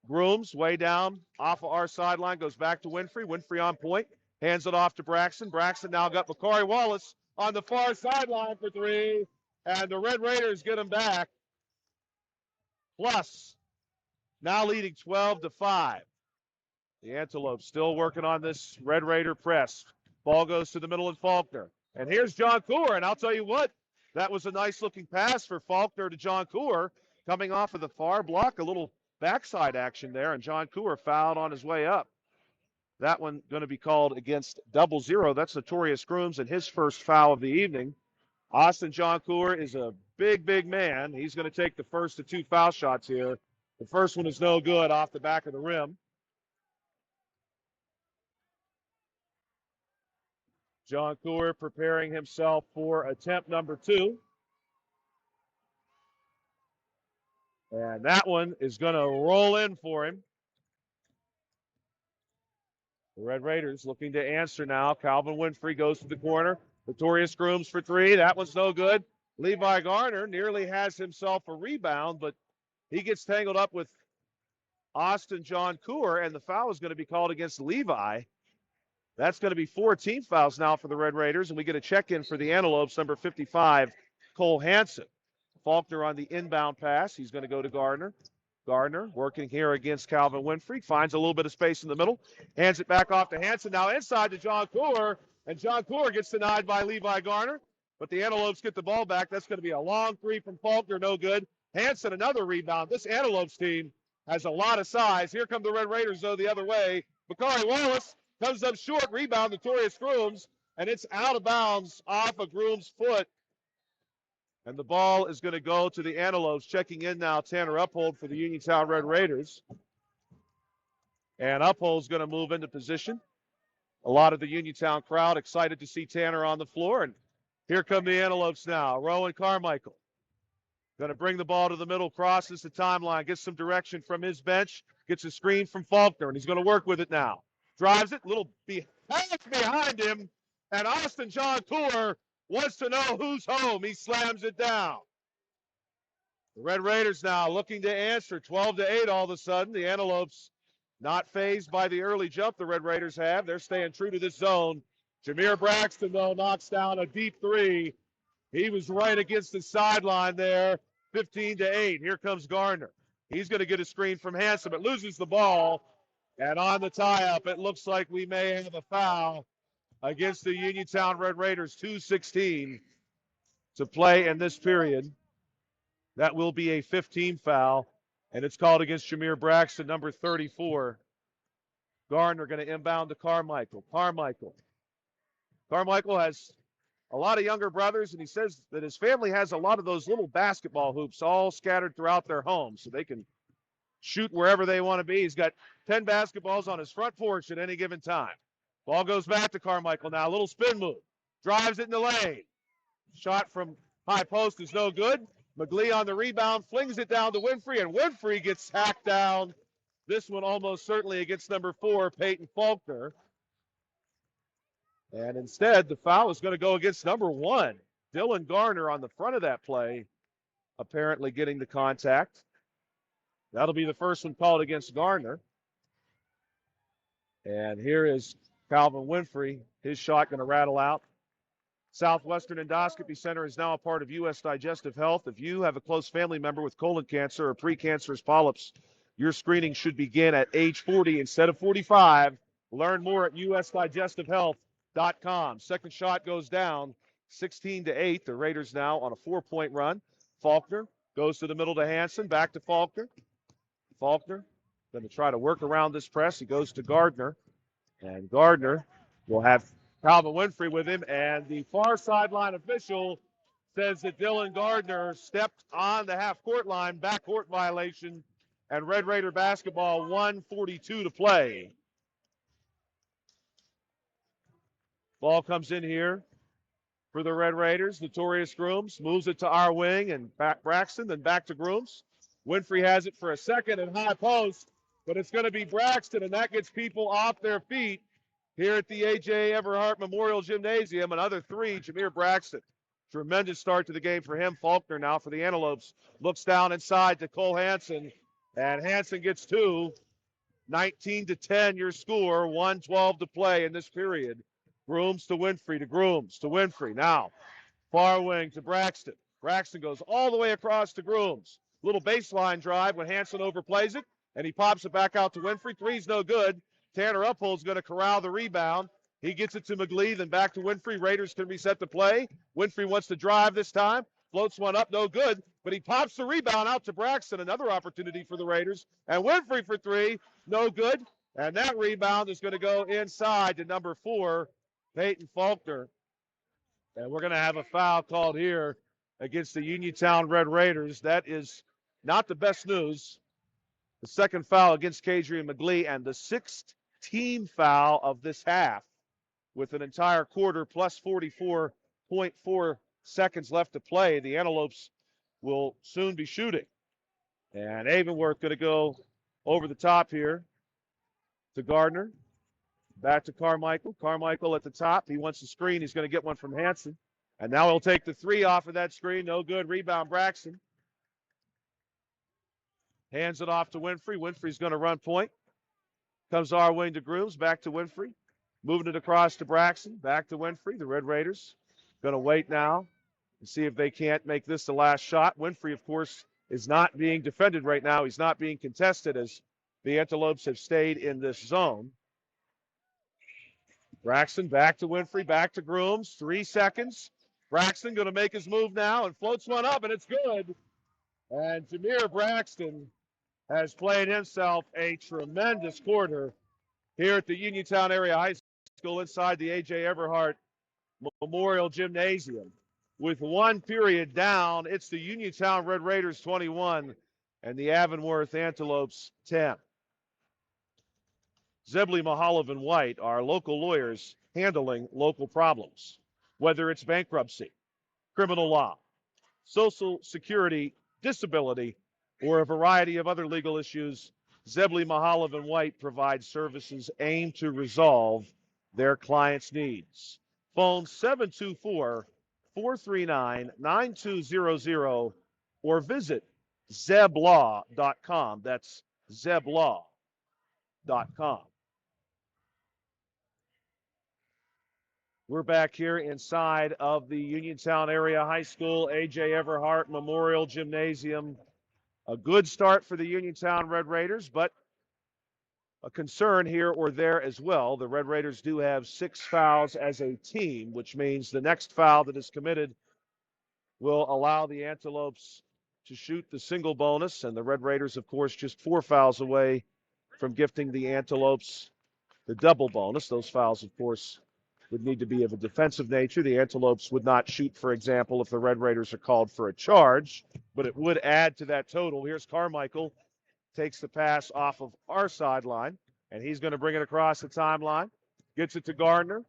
Grooms way down off of our sideline, goes back to Winfrey. Winfrey on point. Hands it off to Braxton. Braxton now got Bakari Wallace on the far sideline for three. And the Red Raiders get him back. Plus, now leading 12-5. The Antelopes still working on this Red Raider press. Ball goes to the middle of Faulkner. And here's John Coor. And I'll tell you what, that was a nice-looking pass for Faulkner to John Coor. Coming off of the far block, a little backside action there. And John Coor fouled on his way up. That one going to be called against 0-0. That's Notorious Grooms and his first foul of the evening. Austin John Coor is a big, big man. He's going to take the first of two foul shots here. The first one is no good off the back of the rim. John Coor preparing himself for attempt number two. And that one is going to roll in for him. The Red Raiders looking to answer now. Calvin Winfrey goes to the corner. Notorious Grooms for three. That one's no good. Levi Garner nearly has himself a rebound, but he gets tangled up with Austin John Coor, and the foul is going to be called against Levi. That's going to be 4 team fouls now for the Red Raiders, and we get a check-in for the Antelopes, number 55, Cole Hansen. Faulkner on the inbound pass. He's going to go to Gardner. Gardner working here against Calvin Winfrey. Finds a little bit of space in the middle. Hands it back off to Hansen. Now inside to John Coor. And John Coor gets denied by Levi Garner. But the Antelopes get the ball back. That's going to be a long three from Faulkner. No good. Hansen another rebound. This Antelopes team has a lot of size. Here come the Red Raiders, though, the other way. Bakari Wallace comes up short. Rebound, Notorious Grooms. And it's out of bounds off of Grooms' foot. And the ball is going to go to the Antelopes. Checking in now, Tanner Uphold for the Uniontown Red Raiders. And Uphold's going to move into position. A lot of the Uniontown crowd excited to see Tanner on the floor. And here come the Antelopes now. Rowan Carmichael going to bring the ball to the middle, crosses the timeline, gets some direction from his bench, gets a screen from Faulkner, and he's going to work with it now. Drives it, little pass behind him, and Austin John Coor wants to know who's home. He slams it down. The Red Raiders now looking to answer. 12-8 all of a sudden. The Antelopes not fazed by the early jump the Red Raiders have. They're staying true to this zone. Jameer Braxton, though, knocks down a deep three. He was right against the sideline there. 15-8. Here comes Gardner. He's going to get a screen from Hansen, but loses the ball. And on the tie-up, it looks like we may have a foul against the Uniontown Red Raiders. 2:16 to play in this period. That will be a 15 foul, and it's called against Jameer Braxton, number 34. Gardner going to inbound to Carmichael. Carmichael has a lot of younger brothers, and he says that his family has a lot of those little basketball hoops all scattered throughout their homes so they can shoot wherever they want to be. He's got 10 basketballs on his front porch at any given time. Ball goes back to Carmichael now. A little spin move. Drives it in the lane. Shot from high post is no good. McGlee on the rebound, flings it down to Winfrey, and Winfrey gets hacked down. This one almost certainly against number 4, Peyton Faulkner. And instead, the foul is going to go against number 1, Dylan Garner on the front of that play, apparently getting the contact. That'll be the first one called against Garner. And here is Calvin Winfrey. His shot going to rattle out. Southwestern Endoscopy Center is now a part of U.S. Digestive Health. If you have a close family member with colon cancer or precancerous polyps, your screening should begin at age 40 instead of 45. Learn more at usdigestivehealth.com. Second shot goes down, 16-8. The Raiders now on a 4-point run. Faulkner goes to the middle to Hanson, back to Faulkner. Faulkner going to try to work around this press. He goes to Gardner, and Gardner will have Calvin Winfrey with him, and the far sideline official says that Dylan Gardner stepped on the half-court line, backcourt violation, and Red Raider basketball, 1:42 to play. Ball comes in here for the Red Raiders. Notorious Grooms moves it to our wing, and back Braxton, then back to Grooms. Winfrey has it for a second and high post, but it's going to be Braxton, and that gets people off their feet here at the A.J. Everhart Memorial Gymnasium. Another three, Jameer Braxton. Tremendous start to the game for him. Faulkner now for the Antelopes. Looks down inside to Cole Hanson, and Hanson gets two. 19-10 your score, 1:12 to play in this period. Grooms to Winfrey, to Grooms, to Winfrey. Now, far wing to Braxton. Braxton goes all the way across to Grooms. Little baseline drive when Hanson overplays it, and he pops it back out to Winfrey. Three's no good. Tanner Uphold's going to corral the rebound. He gets it to McGlee, then back to Winfrey. Raiders can reset the play. Winfrey wants to drive this time. Floats one up, no good. But he pops the rebound out to Braxton. Another opportunity for the Raiders. And Winfrey for three, no good. And that rebound is going to go inside to number 4, Peyton Faulkner. And we're going to have a foul called here against the Uniontown Red Raiders. That is not the best news. The second foul against Kadrian McGlee, and the 6th team foul of this half, with an entire quarter plus 44.4 seconds left to play. The Antelopes will soon be shooting. And Avonworth going to go over the top here to Gardner. Back to Carmichael. Carmichael at the top. He wants the screen. He's going to get one from Hanson. And now he'll take the three off of that screen. No good. Rebound Braxton. Hands it off to Winfrey. Winfrey's going to run point. Comes our wing to Grooms. Back to Winfrey. Moving it across to Braxton. Back to Winfrey. The Red Raiders going to wait now and see if they can't make this the last shot. Winfrey, of course, is not being defended right now. He's not being contested as the Antelopes have stayed in this zone. Braxton back to Winfrey. Back to Grooms. 3 seconds. Braxton going to make his move now and floats one up, and it's good. And Jameer Braxton has played himself a tremendous quarter here at the Uniontown Area High School inside the A.J. Everhart Memorial Gymnasium. With one period down, it's the Uniontown Red Raiders 21 and the Avonworth Antelopes 10. Zebley, Mahalev, and White are local lawyers handling local problems, whether it's bankruptcy, criminal law, social security, disability, or a variety of other legal issues. Zebley, Mahalev, and White provide services aimed to resolve their clients' needs. Phone 724-439-9200 or visit zeblaw.com. That's zeblaw.com. We're back here inside of the Uniontown Area High School A.J. Everhart Memorial Gymnasium. A good start for the Uniontown Red Raiders, but a concern here or there as well. The Red Raiders do have 6 fouls as a team, which means the next foul that is committed will allow the Antelopes to shoot the single bonus, and the Red Raiders, of course, just 4 fouls away from gifting the Antelopes the double bonus. Those fouls, of course, would need to be of a defensive nature. The Antelopes would not shoot, for example, if the Red Raiders are called for a charge, but it would add to that total. Here's Carmichael, takes the pass off of our sideline, and he's going to bring it across the timeline. Gets it to Gardner,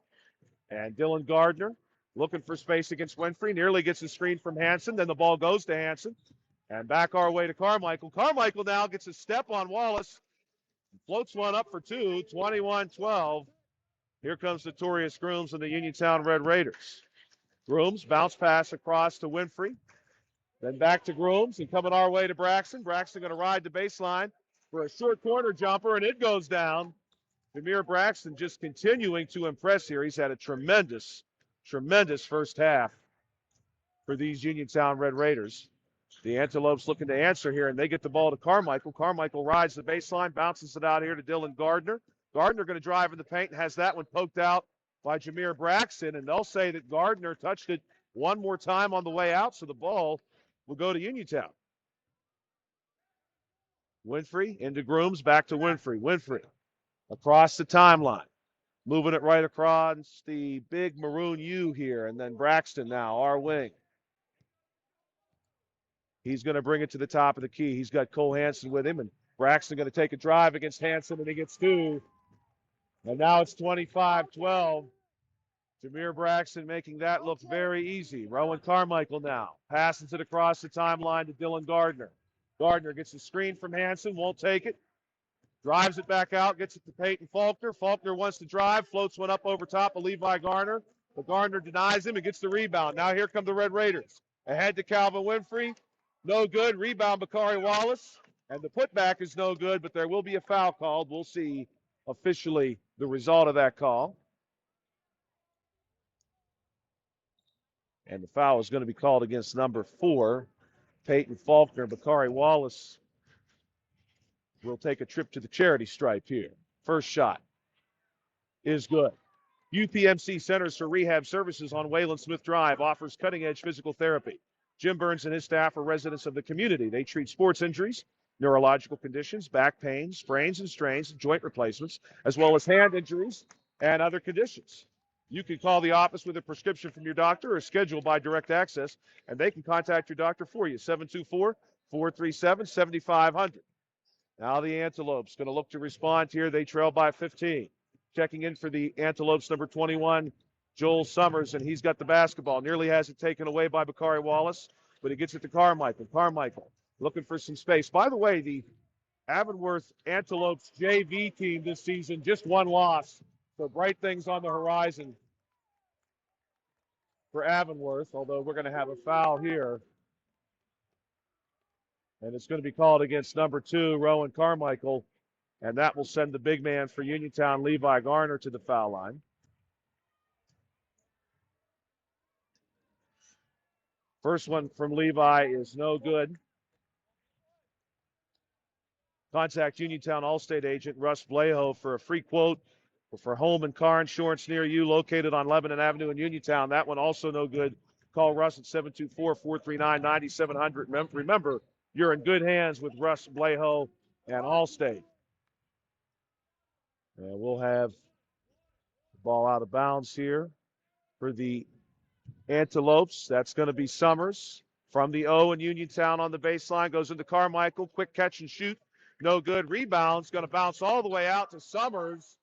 and Dylan Gardner looking for space against Winfrey. Nearly gets the screen from Hanson. Then the ball goes to Hanson, and back our way to Carmichael. Carmichael now gets a step on Wallace, floats one up for two, 21-12. Here comes Notorious Grooms and the Uniontown Red Raiders. Grooms, bounce pass across to Winfrey. Then back to Grooms and coming our way to Braxton. Braxton going to ride the baseline for a short corner jumper, and it goes down. Jameer Braxton just continuing to impress here. He's had a tremendous first half for these Uniontown Red Raiders. The Antelopes looking to answer here, and they get the ball to Carmichael. Carmichael rides the baseline, bounces it out here to Dylan Gardner. Gardner going to drive in the paint and has that one poked out by Jameer Braxton, and they'll say that Gardner touched it one more time on the way out, so the ball will go to Uniontown. Winfrey into Grooms, back to Winfrey. Winfrey across the timeline, moving it right across the big maroon U here, and then Braxton now, our wing. He's going to bring it to the top of the key. He's got Cole Hansen with him, and Braxton going to take a drive against Hansen, and he gets two. And now it's 25-12. Jameer Braxton making that look very easy. Rowan Carmichael now passes it across the timeline to Dylan Gardner. Gardner gets the screen from Hansen, won't take it. Drives it back out, gets it to Peyton Faulkner. Faulkner wants to drive, floats one up over top of Levi Garner. But Gardner denies him and gets the rebound. Now here come the Red Raiders. Ahead to Calvin Winfrey. No good. Rebound, Bakari Wallace. And the putback is no good, but there will be a foul called. We'll see officially the result of that call. And the foul is going to be called against number 4, Peyton Faulkner. Bakari Wallace will take a trip to the charity stripe here. First shot is good. UPMC Centers for Rehab Services on Wayland Smith Drive offers cutting-edge physical therapy. Jim Burns and his staff are residents of the community. They treat sports injuries, neurological conditions, back pain, sprains and strains, joint replacements, as well as hand injuries and other conditions. You can call the office with a prescription from your doctor or schedule by direct access, and they can contact your doctor for you, 724-437-7500. Now the Antelopes going to look to respond here. They trail by 15. Checking in for the Antelopes, number 21, Joel Summers, and he's got the basketball. Nearly has it taken away by Bakari Wallace, but he gets it to Carmichael. Carmichael looking for some space. By the way, the Avonworth Antelopes JV team this season, just one loss. So bright things on the horizon for Avonworth, although we're going to have a foul here. And it's going to be called against number 2, Rowan Carmichael. And that will send the big man for Uniontown, Levi Garner, to the foul line. First one from Levi is no good. Contact Uniontown Allstate agent Russ Blejo for a free quote for home and car insurance near you, located on Lebanon Avenue in Uniontown. That one also no good. Call Russ at 724-439-9700. Remember, you're in good hands with Russ Blejo and Allstate. And we'll have the ball out of bounds here for the Antelopes. That's going to be Summers from the O in Uniontown on the baseline. Goes into Carmichael. Quick catch and shoot. No good. Rebound's going to bounce all the way out to Summers,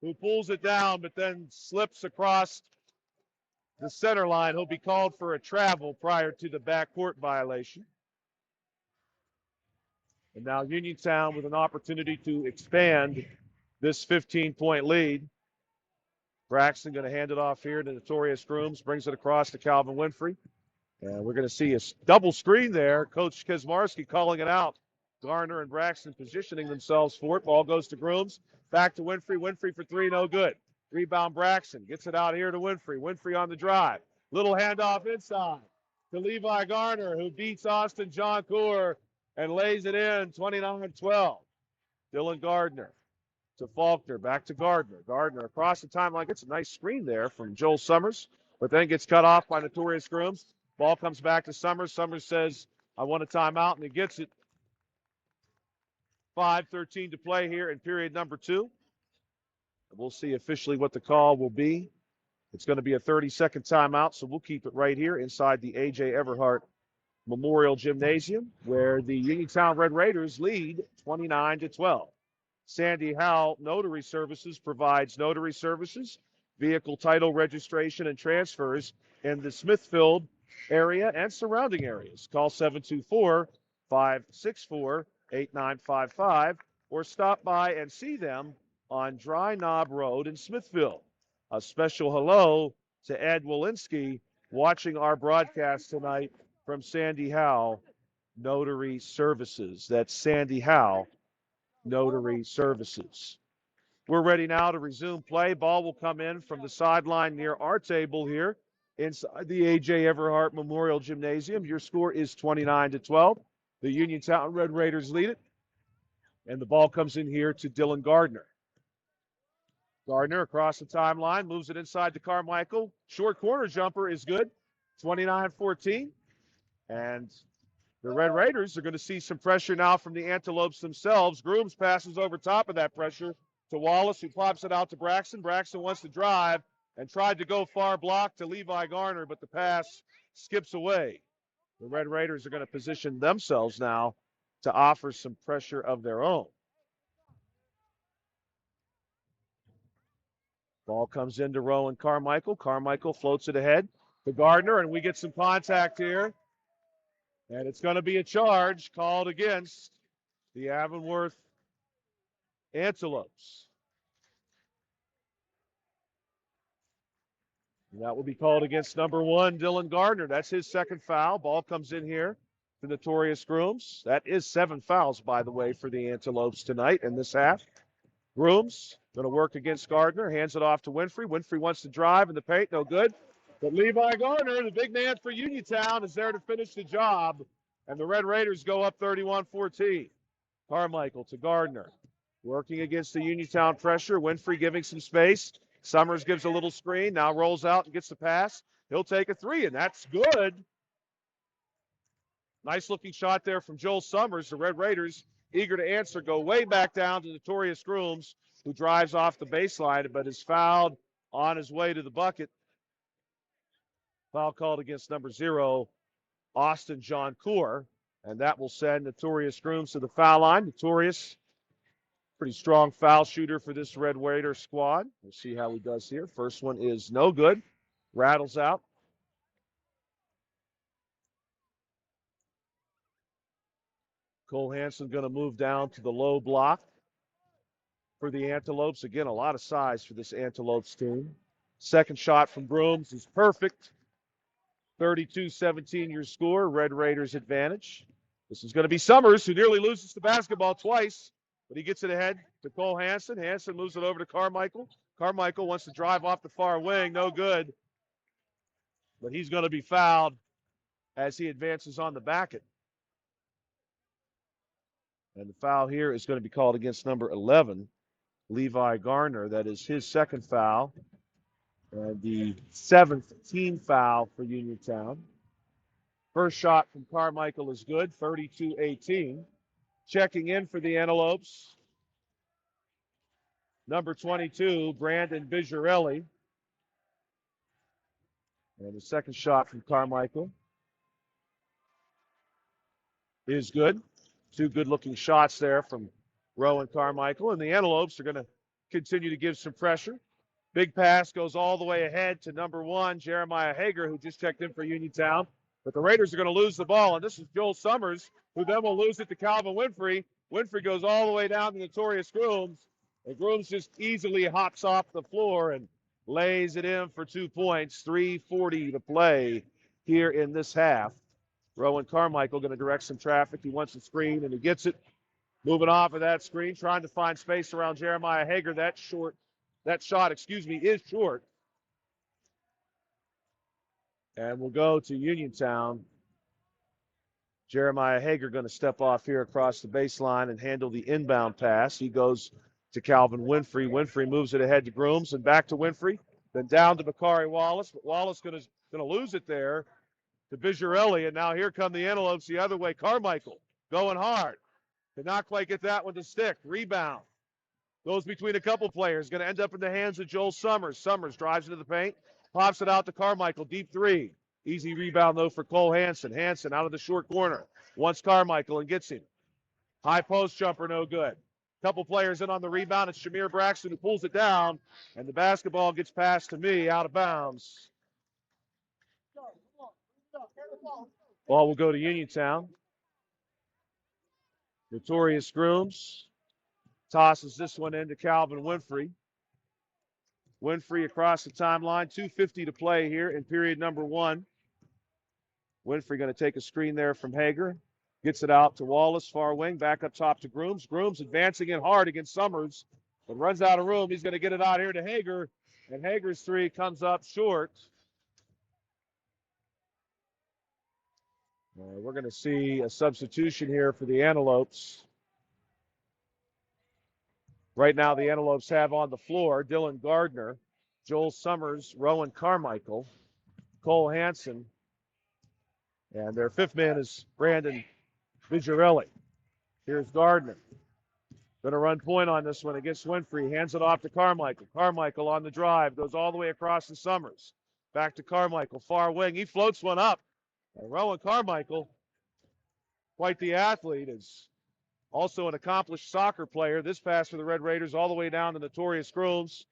who pulls it down but then slips across the center line. He'll be called for a travel prior to the backcourt violation. And now Uniontown with an opportunity to expand this 15-point lead. Braxton going to hand it off here to Notorious Grooms, brings it across to Calvin Winfrey. And we're going to see a double screen there. Coach Kazmarski calling it out. Garner and Braxton positioning themselves for it. Ball goes to Grooms. Back to Winfrey. Winfrey for 3, no good. Rebound Braxton. Gets it out here to Winfrey. Winfrey on the drive. Little handoff inside to Levi Garner, who beats Austin Joncourt and lays it in 29-12. Dylan Gardner to Faulkner. Back to Gardner. Gardner across the timeline. Gets a nice screen there from Joel Summers, but then gets cut off by Notorious Grooms. Ball comes back to Summers. Summers says, I want a timeout, and he gets it. 5:13 to play here in period number 2. We'll see officially what the call will be. It's going to be a 30-second timeout, so we'll keep it right here inside the A.J. Everhart Memorial Gymnasium, where the Uniontown Red Raiders lead 29-12. Sandy Howell Notary Services provides notary services, vehicle title registration, and transfers in the Smithfield area and surrounding areas. Call 724-564-8955 or stop by and see them on Dry Knob Road in Smithfield. A special hello to Ed Walensky watching our broadcast tonight from Sandy Howell Notary Services. That's Sandy Howell Notary Services. We're ready now to resume play. Ball will come in from the sideline near our table here inside the A.J. Everhart Memorial Gymnasium. Your score is 29-12. The Uniontown Red Raiders lead it. And the ball comes in here to Dylan Gardner. Gardner across the timeline, moves it inside to Carmichael. Short corner jumper is good, 29-14. And the Red Raiders are going to see some pressure now from the Antelopes themselves. Grooms passes over top of that pressure to Wallace, who pops it out to Braxton. Braxton wants to drive and tried to go far block to Levi Garner, but the pass skips away. The Red Raiders are going to position themselves now to offer some pressure of their own. Ball comes into Rowan Carmichael. Carmichael floats it ahead to Gardner, and we get some contact here. And it's going to be a charge called against the Avonworth Antelopes. And that will be called against number 1, Dylan Gardner. That's his second foul. Ball comes in here to Notorious Grooms. That is 7 fouls, by the way, for the Antelopes tonight in this half. Grooms going to work against Gardner. Hands it off to Winfrey. Winfrey wants to drive in the paint. No good. But Levi Garner, the big man for Uniontown, is there to finish the job. And the Red Raiders go up 31-14. Carmichael to Gardner. Working against the Uniontown pressure. Winfrey giving some space. Summers gives a little screen. Now rolls out and gets the pass. He'll take a 3, and that's good. Nice looking shot there from Joel Summers. The Red Raiders, eager to answer, go way back down to Notorious Grooms, who drives off the baseline but is fouled on his way to the bucket. Foul called against number 0, Austin John Coor, and that will send Notorious Grooms to the foul line. Notorious, pretty strong foul shooter for this Red Raider squad. We'll see how he does here. First one is no good. Rattles out. Cole Hansen going to move down to the low block for the Antelopes. Again, a lot of size for this Antelopes team. Second shot from Grooms is perfect. 32-17 your score. Red Raiders advantage. This is going to be Summers, who nearly loses the basketball twice, but he gets it ahead to Cole Hansen. Hansen moves it over to Carmichael. Carmichael wants to drive off the far wing. No good. But he's going to be fouled as he advances on the bucket. And the foul here is going to be called against number 11, Levi Garner. That is his second foul. And the 7th team foul for Uniontown. First shot from Carmichael is good, 32-18. Checking in for the Antelopes, number 22, Brandon Bigarelli. And the second shot from Carmichael is good. 2 good-looking shots there from Rowan Carmichael. And the Antelopes are going to continue to give some pressure. Big pass goes all the way ahead to number 1, Jeremiah Hager, who just checked in for Uniontown. But the Raiders are going to lose the ball, and this is Joel Summers, who then will lose it to Calvin Winfrey. Winfrey goes all the way down to Notorious Grooms, and Grooms just easily hops off the floor and lays it in for 2 points. 3:40 to play here in this half. Rowan Carmichael going to direct some traffic. He wants a screen, and he gets it. Moving off of that screen, trying to find space around Jeremiah Hager. That shot, is short. And we'll go to Uniontown. Jeremiah Hager going to step off here across the baseline and handle the inbound pass. He goes to Calvin Winfrey. Winfrey moves it ahead to Grooms and back to Winfrey. Then down to Bakari Wallace. But Wallace going to lose it there to Bigarelli. And now here come the Antelopes the other way. Carmichael going hard. Did not quite get that one to stick. Rebound. Goes between a couple players. Going to end up in the hands of Joel Summers. Summers drives into the paint. Pops it out to Carmichael. Deep 3. Easy rebound, though, for Cole Hansen. Hansen out of the short corner. Wants Carmichael and gets him. High post jumper, no good. Couple players in on the rebound. It's Shamir Braxton who pulls it down. And the basketball gets passed to me out of bounds. Ball will go to Uniontown. Notorious Grooms tosses this one into Calvin Winfrey. Winfrey across the timeline. 2:50 to play here in period number 1. Winfrey going to take a screen there from Hager. Gets it out to Wallace, far wing. Back up top to Grooms. Grooms advancing in hard against Summers. But runs out of room. He's going to get it out here to Hager. And Hager's 3 comes up short. We're going to see a substitution here for the Antelopes. Right now, the Antelopes have on the floor Dylan Gardner, Joel Summers, Rowan Carmichael, Cole Hansen, and their fifth man is Brandon Vigirelli. Here's Gardner. Going to run point on this one against Winfrey. Hands it off to Carmichael. Carmichael on the drive. Goes all the way across to Summers. Back to Carmichael. Far wing. He floats one up. And Rowan Carmichael, quite the athlete, is also an accomplished soccer player. This pass for the Red Raiders all the way down to Notorious Grooms.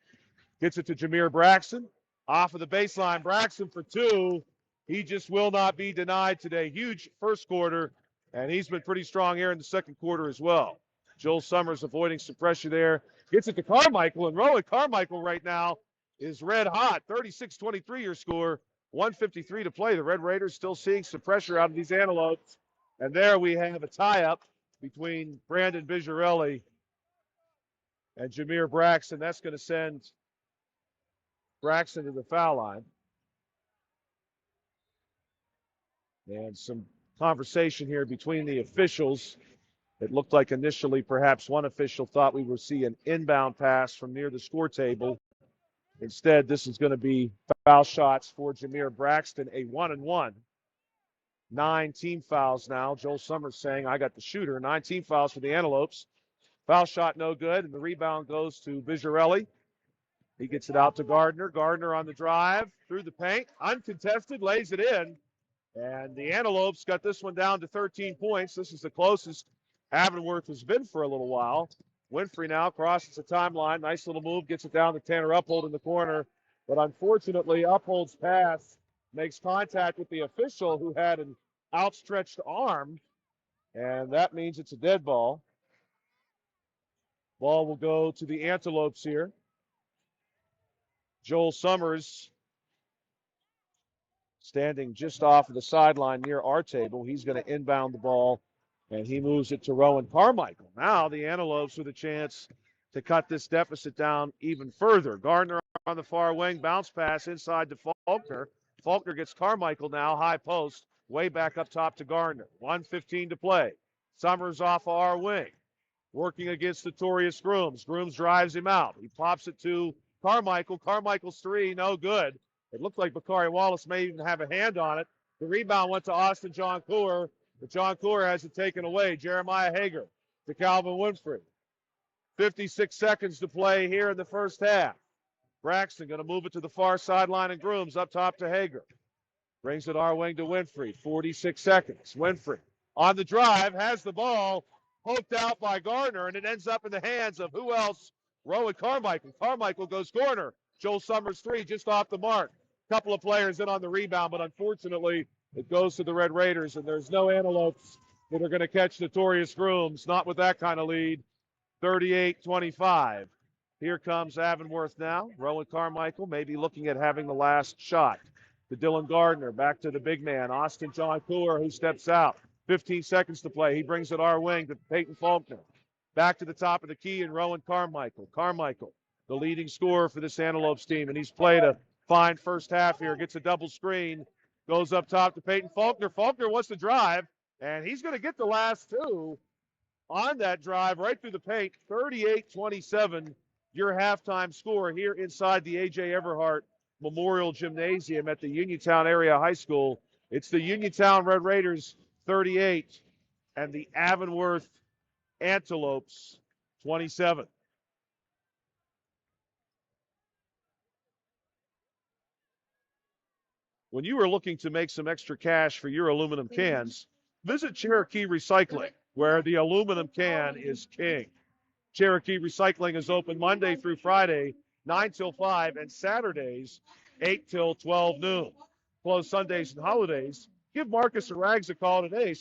Gets it to Jameer Braxton. Off of the baseline. Braxton for two. He just will not be denied today. Huge first quarter, and he's been pretty strong here in the second quarter as well. Joel Summers avoiding some pressure there. Gets it to Carmichael, and Rowan Carmichael right now is red hot. 36-23 your score. 1:53 to play. The Red Raiders still seeing some pressure out of these Antelopes. And there we have a tie-up between Brandon Vigirelli and Jameer Braxton. That's going to send Braxton to the foul line. And some conversation here between the officials. It looked like initially perhaps one official thought we would see an inbound pass from near the score table. Instead, this is going to be foul shots for Jameer Braxton, a 1-and-1. 9 team fouls now. Joel Summers saying, I got the shooter. 9 team fouls for the Antelopes. Foul shot no good, and the rebound goes to Vigirelli. He gets it out to Gardner. Gardner on the drive, through the paint, uncontested, lays it in. And the Antelopes got this one down to 13 points. This is the closest Avonworth has been for a little while. Winfrey now crosses the timeline. Nice little move, gets it down to Tanner Uphold in the corner. But unfortunately, Uphold's pass makes contact with the official who had an outstretched arm. And that means it's a dead ball. Ball will go to the Antelopes here. Joel Summers standing just off of the sideline near our table. He's going to inbound the ball, and he moves it to Rowan Carmichael. Now the Antelopes with a chance to cut this deficit down even further. Gardner on the far wing, bounce pass inside to Faulkner. Faulkner gets Carmichael now, high post, way back up top to Gardner. 1:15 to play. Summers off our wing, working against Notorious Grooms. Grooms drives him out. He pops it to Carmichael. Carmichael's three, no good. It looked like Bakari Wallace may even have a hand on it. The rebound went to Austin John Cooler, but John Cooler has it taken away. Jeremiah Hager to Calvin Winfrey. 56 seconds to play here in the first half. Braxton going to move it to the far sideline, and Grooms up top to Hager. Brings it our wing to Winfrey. 46 seconds. Winfrey on the drive, has the ball, poked out by Gardner, and it ends up in the hands of who else? Rowan Carmichael. Carmichael goes corner. Joel Summers three just off the mark. Couple of players in on the rebound, but unfortunately it goes to the Red Raiders, and there's no Antelopes that are going to catch Notorious Grooms, not with that kind of lead. 38-25. Here comes Avonworth now. Rowan Carmichael maybe looking at having the last shot. To Dylan Gardner, back to the big man, Austin John Cooler, who steps out. 15 seconds to play. He brings it our wing to Peyton Faulkner. Back to the top of the key, and Rowan Carmichael. Carmichael, the leading scorer for this Antelopes team, and he's played a fine first half here. Gets a double screen, goes up top to Peyton Faulkner. Faulkner wants to drive, and he's going to get the last two on that drive right through the paint. 38-27, your halftime score here inside the A.J. Everhart Memorial Gymnasium at the Uniontown Area High School. It's the Uniontown Red Raiders 38 and the Avonworth Antelopes 27. When you are looking to make some extra cash for your aluminum cans, visit Cherokee Recycling, where the aluminum can is king. Cherokee Recycling is open Monday through Friday, 9 till 5, and Saturdays, 8 till 12 noon. Closed Sundays and holidays. Give Marcus or Rags a call today,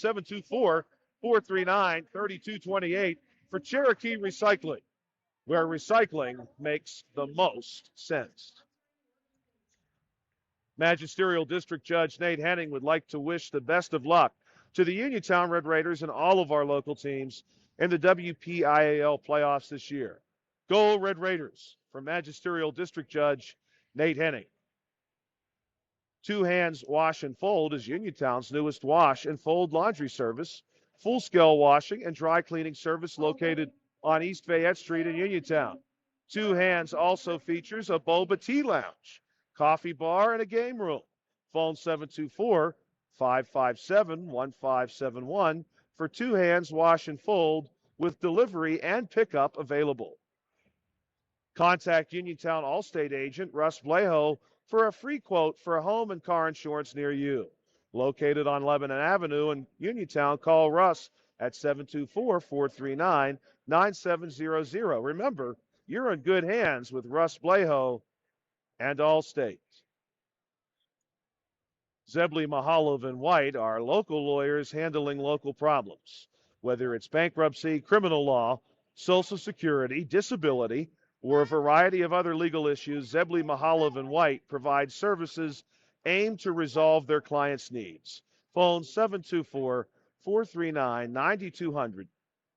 724-439-3228 for Cherokee Recycling, where recycling makes the most sense. Magisterial District Judge Nate Henning would like to wish the best of luck to the Uniontown Red Raiders and all of our local teams in the WPIAL playoffs this year. Go Red Raiders, from Magisterial District Judge Nate Henning. Two Hands Wash and Fold is Uniontown's newest wash and fold laundry service. Full-scale washing and dry cleaning service located on East Fayette Street in Uniontown. Two Hands also features a boba tea lounge, coffee bar, and a game room. Phone 724-557-1571 for Two Hands Wash and Fold with delivery and pickup available. Contact Uniontown Allstate agent Russ Blejo for a free quote for a home and car insurance near you. Located on Lebanon Avenue in Uniontown, call Russ at 724-439-9700. Remember, you're in good hands with Russ Blejo and Allstate. Zebley, Mahalov, and White are local lawyers handling local problems. Whether it's bankruptcy, criminal law, Social Security, disability, or a variety of other legal issues, Zebley, Mahalov, and White provide services aimed to resolve their clients' needs. Phone 724-439-9200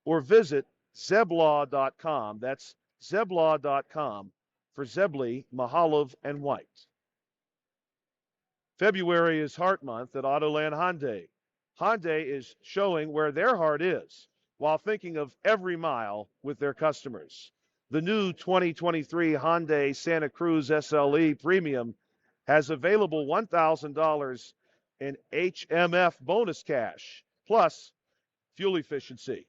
or visit zeblaw.com. That's zeblaw.com for Zebley, Mahalov, and White. February is Heart Month at Autoland Hyundai. Hyundai is showing where their heart is while thinking of every mile with their customers. The new 2023 Hyundai Santa Cruz SLE Premium has available $1,000 in HMF bonus cash, plus fuel efficiency.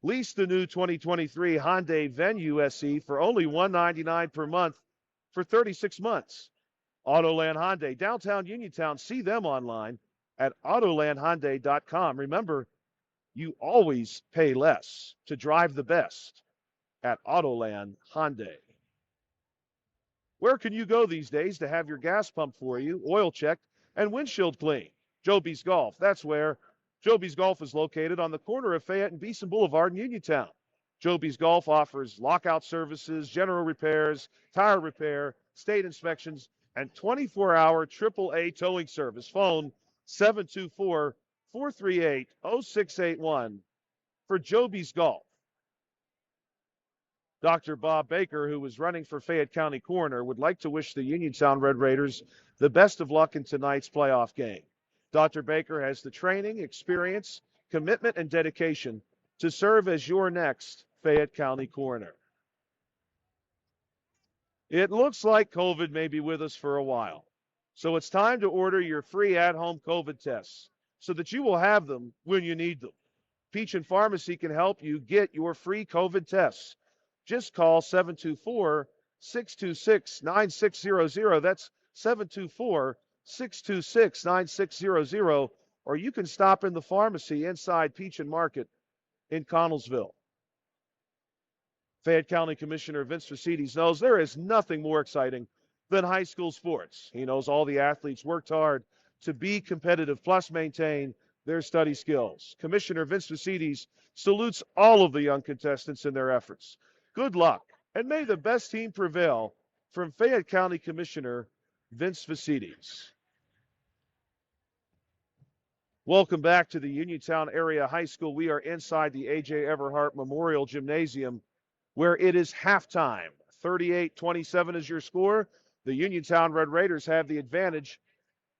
Lease the new 2023 Hyundai Venue SE for only $199 per month for 36 months. Autoland Hyundai, downtown Uniontown. See them online at autolandhyundai.com. Remember, you always pay less to drive the best at Autoland Hyundai. Where can you go these days to have your gas pumped for you, oil checked, and windshield cleaned? Joby's Golf. That's where. Joby's Golf is located on the corner of Fayette and Beeson Boulevard in Uniontown. Joby's Golf offers lockout services, general repairs, tire repair, state inspections, and 24-hour AAA towing service. Phone 724-438-0681 for Joby's Golf. Dr. Bob Baker, who is running for Fayette County Coroner, would like to wish the Uniontown Red Raiders the best of luck in tonight's playoff game. Dr. Baker has the training, experience, commitment, and dedication to serve as your next Fayette County Coroner. It looks like COVID may be with us for a while, so it's time to order your free at-home COVID tests so that you will have them when you need them. Peach & Pharmacy can help you get your free COVID tests. Just call 724-626-9600. That's 724-626-9600. Or you can stop in the pharmacy inside Peach & Market in Connellsville. Fayette County Commissioner Vince Facilities knows there is nothing more exciting than high school sports. He knows all the athletes worked hard to be competitive, plus maintain their study skills. Commissioner Vince Facilities salutes all of the young contestants in their efforts. Good luck, and may the best team prevail from Fayette County Commissioner Vince Facilities. Welcome back to the Uniontown Area High School. We are inside the A.J. Everhart Memorial Gymnasium, where it is halftime. 38-27 is your score. The Uniontown Red Raiders have the advantage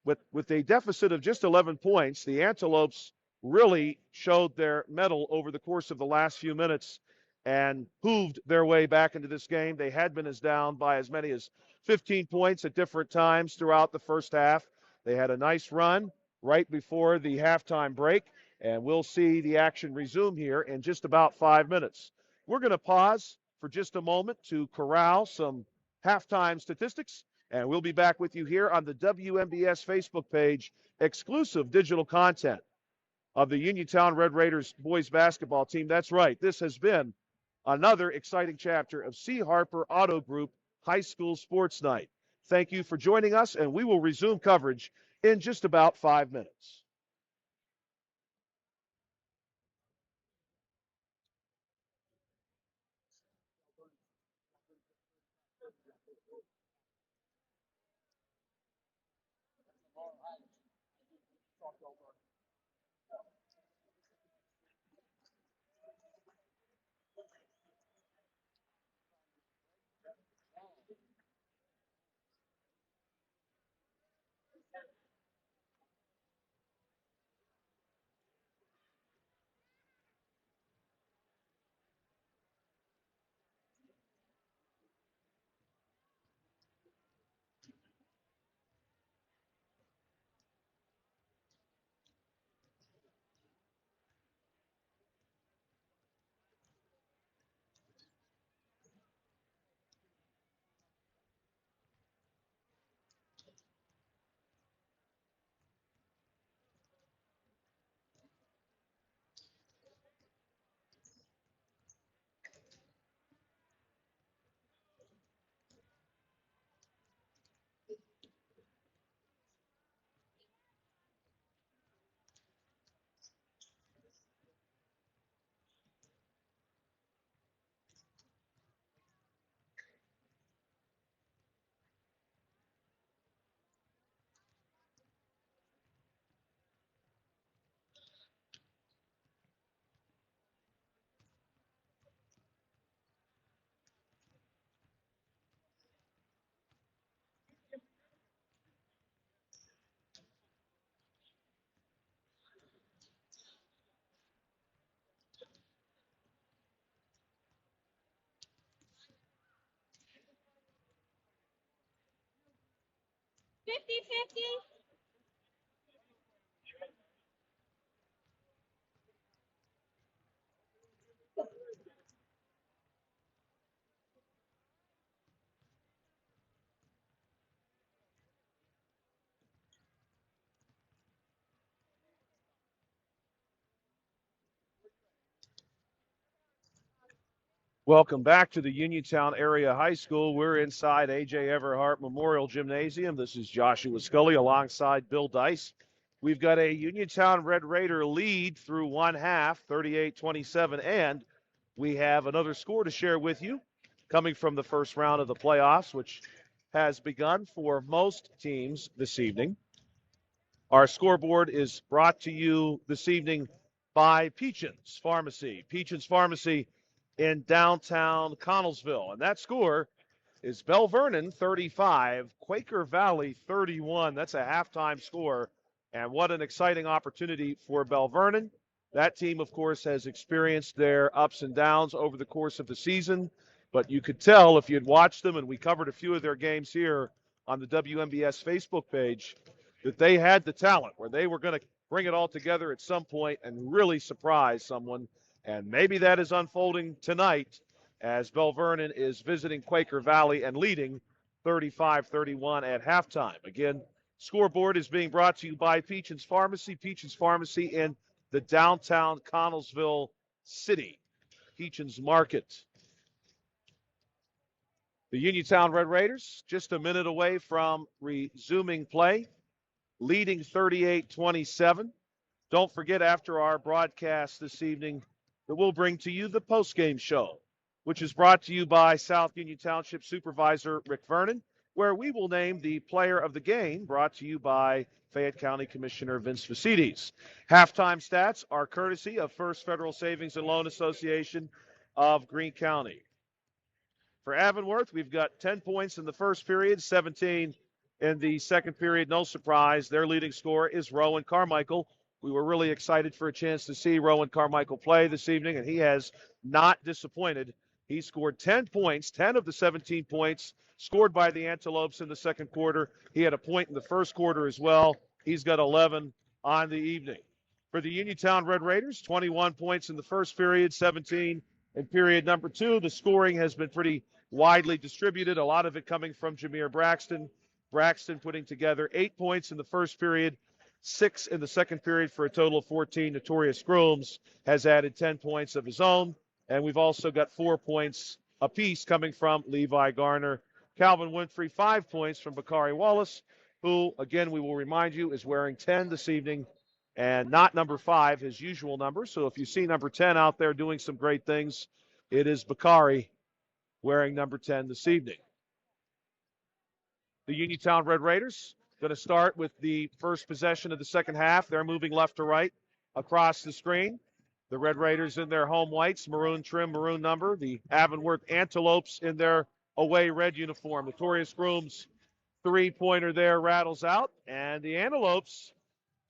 with a deficit of just 11 points. The Antelopes really showed their mettle over the course of the last few minutes and hooved their way back into this game. They had been down by as many as 15 points at different times throughout the first half. They had a nice run right before the halftime break, and we'll see the action resume here in just about 5 minutes. We're going to pause for just a moment to corral some halftime statistics, and we'll be back with you here on the WMBS Facebook page, exclusive digital content of the Uniontown Red Raiders boys basketball team. That's right, this has been another exciting chapter of C. Harper Auto Group High School Sports Night. Thank you for joining us, and we will resume coverage in just about 5 minutes. 50-50. Welcome back to the Uniontown Area High School. We're inside A.J. Everhart Memorial Gymnasium. This is Joshua Scully alongside Bill Dice. We've got a Uniontown Red Raider lead through one half, 38-27, and we have another score to share with you coming from the first round of the playoffs, which has begun for most teams this evening. Our scoreboard is brought to you this evening by Peachin's Pharmacy. Peachin's Pharmacy in downtown Connellsville. And that score is Bell Vernon 35, Quaker Valley 31. That's a halftime score. And what an exciting opportunity for Bell Vernon. That team, of course, has experienced their ups and downs over the course of the season. But you could tell if you had watched them, and we covered a few of their games here on the WMBS Facebook page, that they had the talent where they were going to bring it all together at some point and really surprise someone. And maybe that is unfolding tonight as Bell Vernon is visiting Quaker Valley and leading 35-31 at halftime. Again, scoreboard is being brought to you by Peachin's Pharmacy. Peachin's Pharmacy in the downtown Connellsville city. Peachin's Market. The Uniontown Red Raiders just a minute away from resuming play, leading 38-27. Don't forget, after our broadcast this evening, that we'll bring to you the postgame show, which is brought to you by South Union Township Supervisor Rick Vernon, where we will name the player of the game, brought to you by Fayette County Commissioner Vince Vacides. Halftime stats are courtesy of First Federal Savings and Loan Association of Greene County. For Avonworth, we've got 10 points in the first period, 17 in the second period. No surprise, their leading scorer is Rowan Carmichael. We were really excited for a chance to see Rowan Carmichael play this evening, and he has not disappointed. He scored 10 points, 10 of the 17 points scored by the Antelopes in the second quarter. He had a point in the first quarter as well. He's got 11 on the evening. For the Uniontown Red Raiders, 21 points in the first period, 17 in period number two. The scoring has been pretty widely distributed, a lot of it coming from Jameer Braxton. Braxton putting together 8 points in the first period, 6 in the second period for a total of 14. Notorious Grooms has added 10 points of his own, and we've also got 4 points apiece coming from Levi Garner. Calvin Winfrey, 5 points from Bakari Wallace, who, again, we will remind you, is wearing 10 this evening and not number 5, his usual number. So if you see number 10 out there doing some great things, it is Bakari wearing number 10 this evening. The Uniontown Red Raiders going to start with the first possession of the second half. They're moving left to right across the screen. The Red Raiders in their home whites, maroon trim, maroon number. The Avonworth Antelopes in their away red uniform. Notorious Grooms three-pointer there rattles out, and the Antelopes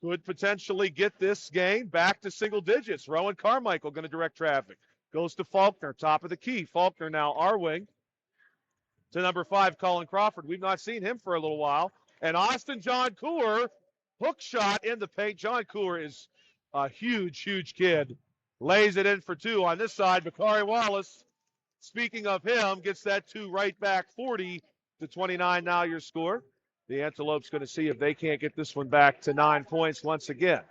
could potentially get this game back to single digits. Rowan Carmichael going to direct traffic. Goes to Faulkner, top of the key. Faulkner now our wing to number 5, Colin Crawford. We've not seen him for a little while. And Austin John Cooler, hook shot in the paint. John Cooler is a huge, huge kid. Lays it in for 2 on this side. Bakari Wallace, speaking of him, gets that 2 right back, 40-29 now your score. The Antelopes going to see if they can't get this one back to 9 points once again.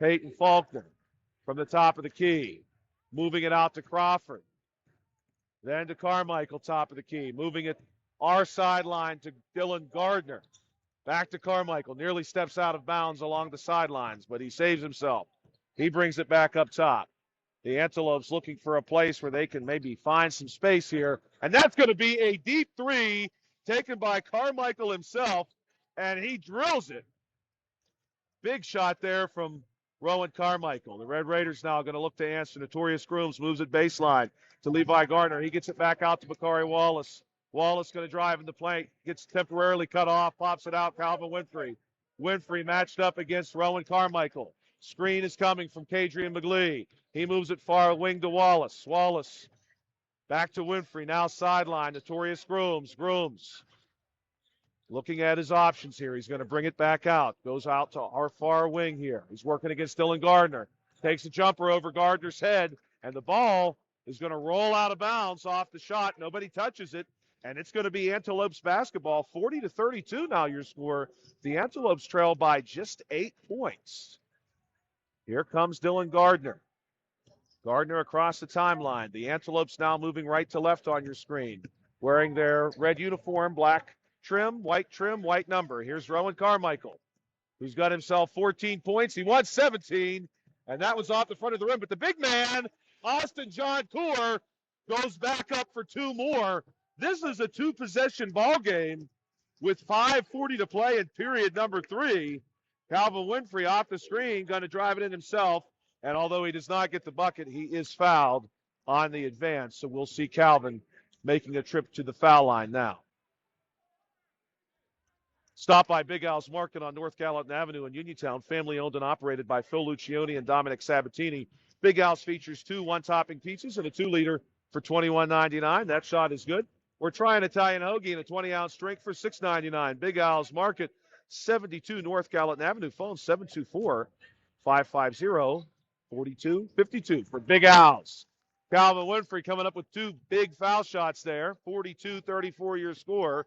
Peyton Faulkner from the top of the key. Moving it out to Crawford. Then to Carmichael, top of the key. Moving it our sideline to Dylan Gardner. Back to Carmichael. Nearly steps out of bounds along the sidelines, but he saves himself. He brings it back up top. The Antelopes looking for a place where they can maybe find some space here. And that's going to be a deep 3 taken by Carmichael himself, and he drills it. Big shot there from Rowan Carmichael. The Red Raiders now going to look to answer. Notorious Grooms moves it baseline to Levi Gardner. He gets it back out to Bakari Wallace. Wallace going to drive in the paint. Gets temporarily cut off. Pops it out. Calvin Winfrey. Winfrey matched up against Rowan Carmichael. Screen is coming from Kadrian McGlee. He moves it far wing to Wallace. Wallace back to Winfrey. Now sideline. Notorious Grooms. Grooms Looking at his options here. He's going to bring it back out. Goes out to our far wing here. He's working against Dylan Gardner. Takes a jumper over Gardner's head, and the ball is going to roll out of bounds off the shot. Nobody touches it, and it's going to be Antelopes basketball. 40-32 now your score. The Antelopes trail by just 8 points. Here comes Dylan Gardner. Gardner across the timeline. The Antelopes now moving right to left on your screen, wearing their red uniform, black trim, white number. Here's Rowan Carmichael, who's got himself 14 points. He won 17, and that was off the front of the rim. But the big man, Austin John Coor, goes back up for 2 more. This is a 2-possession ball game with 5:40 to play in period number 3. Calvin Winfrey off the screen, going to drive it in himself. And although he does not get the bucket, he is fouled on the advance. So we'll see Calvin making a trip to the foul line now. Stop by Big Al's Market on North Gallatin Avenue in Uniontown, family owned and operated by Phil Lucioni and Dominic Sabatini. Big Al's features 2 one-topping pizzas and a 2-liter for $21.99. That shot is good. We're trying Italian hoagie and a 20-ounce drink for $6.99. Big Al's Market, 72 North Gallatin Avenue. Phone 724-550-4252 for Big Al's. Calvin Winfrey coming up with 2 big foul shots there. 42-34 your score.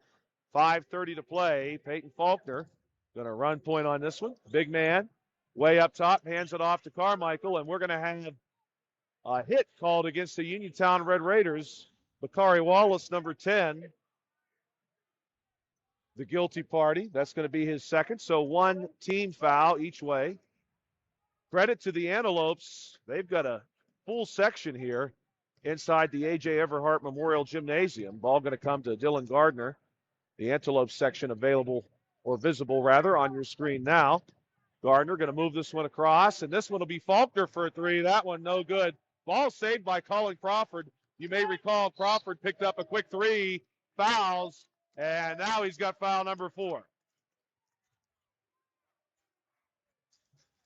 5:30 to play. Peyton Faulkner going to run point on this one. Big man, way up top, hands it off to Carmichael, and we're going to have a hit called against the Uniontown Red Raiders. Bakari Wallace, number 10, the guilty party. That's going to be his second, so 1 team foul each way. Credit to the Antelopes. They've got a full section here inside the A.J. Everhart Memorial Gymnasium. Ball going to come to Dylan Gardner. The Antelope section available, or visible rather, on your screen now. Gardner going to move this one across, and this one will be Faulkner for a 3. That one no good. Ball saved by Colin Crawford. You may recall Crawford picked up a quick 3, fouls, and now he's got foul number 4.